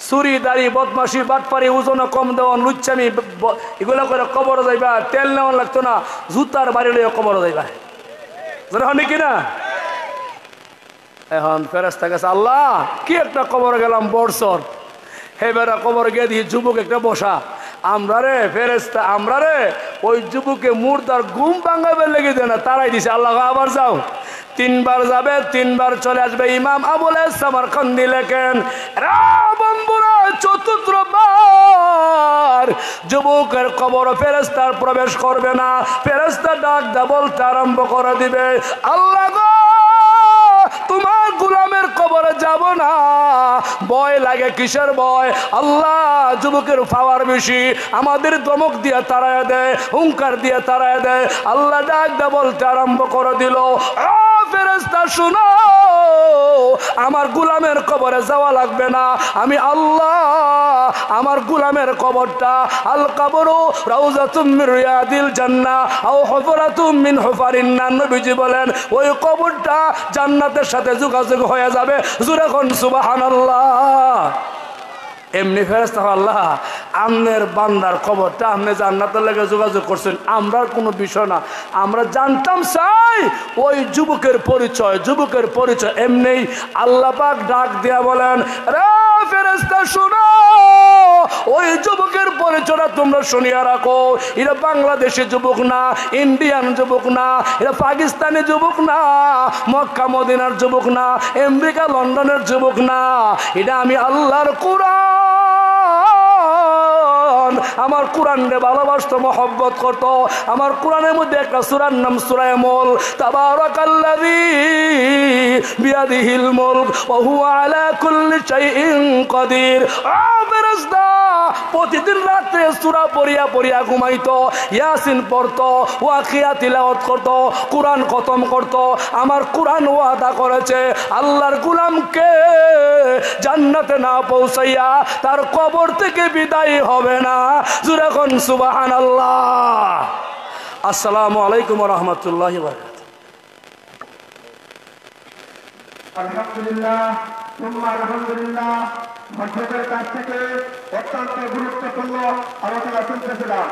চুরি দাড়ি বদমাশি বাটপারি ওজন কম দেওয়া লুচ্চামি এগুলো করে কবর যাইবা তেল নেওয়া লাগতো না জুতার বাড়ি লইয়া কবর যাইবা হনি কিনা। এখন ফেরেশতা গেছে আল্লাহ কি একটা কবর গেলাম বর্ষর হেবেরা কবর গিয়ে দিয়ে যুবক একটা বসা আমরা রে ফেরেশতা আমরা রে ওই যুবকে মুর্দার ঘুম ভাঙাবে লেগে দেয় না তারাই দিছে আল্লাহ আবার যাও। তিনবার যাবে তিনবার চলে আসবে। ইমাম আবুল ইসহাক সামারকান্দি লেখেন বন্ধুরা চতুর্থবার যুবকের কবর ফেরেশতার প্রবেশ করবে না। ফেরেশতা ডাক দা বলতে আরম্ভ করে দিবে আল্লাহ গো তোমার গোলামের কবরে যাব না। ভয় লাগে কিসের ভয় আল্লাহ যুবকের পাওয়ার বেশি আমাদের ধমক দিয়ে তাড়ায় দেয় হুঙ্কার দিয়ে তাড়ায় দেয়। আল্লাহ ডাক দা বলতে আরম্ভ করে দিল ফেরেশতা শুনো আমার গোলামের কবরে যাওয়া লাগবে না আমি আল্লাহ আমার গোলামের কবরটা আল কবরু রাউযাতুম মিন রিয়াদিল জান্নাহ আও হুফরাতুম মিন হুফারিন নার। নবীজি বলেন ওই কবরটা জান্নাতের সাথে যোগাযোগ হয়ে যাবে। জোরে কোন সুবহানাল্লাহ। এমনি ফেরেশতা আল্লাহ আমনের বান্দার খবরটা আপনি জান্নাতের লাগে যোগাযোগ করছেন আমরার কোনো বিষয় না আমরা জানতাম চাই ওই যুবকের পরিচয় এমনি আল্লাহ পাক ডাক দিয়া বলেন রে ফেরেশতা শোনো ওই যুবকের পরিচয়টা তোমরা শুনিয়া রাখো। এরা বাংলাদেশের যুবক না ইন্ডিয়ান যুবক না এরা পাকিস্তানি যুবক না মক্কা মদিনার যুবক না আমেরিকা লন্ডনের যুবক না এটা আমি আল্লাহর কোরআন আমার কোরআনকে ভালোবাসতো মহব্বত করতো। আমার কোরআনের মধ্যে একটা সূরার নাম সূরা মুল তাবারাকাল্লাযী বিয়াদিহিল মুলক ওয়া হুয়া আলা কুল্লি শাইইন কাদির। ফেরেশতা প্রতিদিন রাতে সূরা পড়িয়া ঘুমাইতো ইয়াসিন পড়তো ওয়াকিয়া তিলাওয়াত করতো কোরআন খতম করতো। আমার কোরআন ওয়াদা করেছে আল্লাহর গোলামকে জান্নাতে না পৌঁছাইয়া তার কবর থেকে বিদায় হবে না। জোরে কোন সুবহানাল্লাহ। আসসালামু আলাইকুম ওয়া রাহমাতুল্লাহি ওয়া বারাকাতুহু। আলহামদুলিল্লাহ। সুম্মা আলহামদুলিল্লাহ। মসজিদের কাছ থেকে অত্যন্ত গুরুত্বপূর্ণ আলোচনা শুনতেছিলাম।